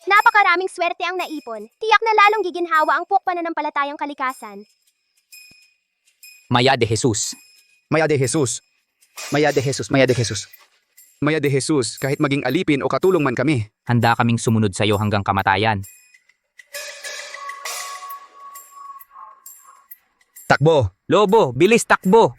Napakaraming swerte ang naipon. Tiyak na lalong giginhawa ang pananampalatayang kalikasan. Maya de Jesus. Maya de Jesus. Maya de Jesus. Maya de Jesus. Maya de Jesus, kahit maging alipin o katulong man kami. Handa kaming sumunod sa iyo hanggang kamatayan. Takbo! Lobo, bilis takbo!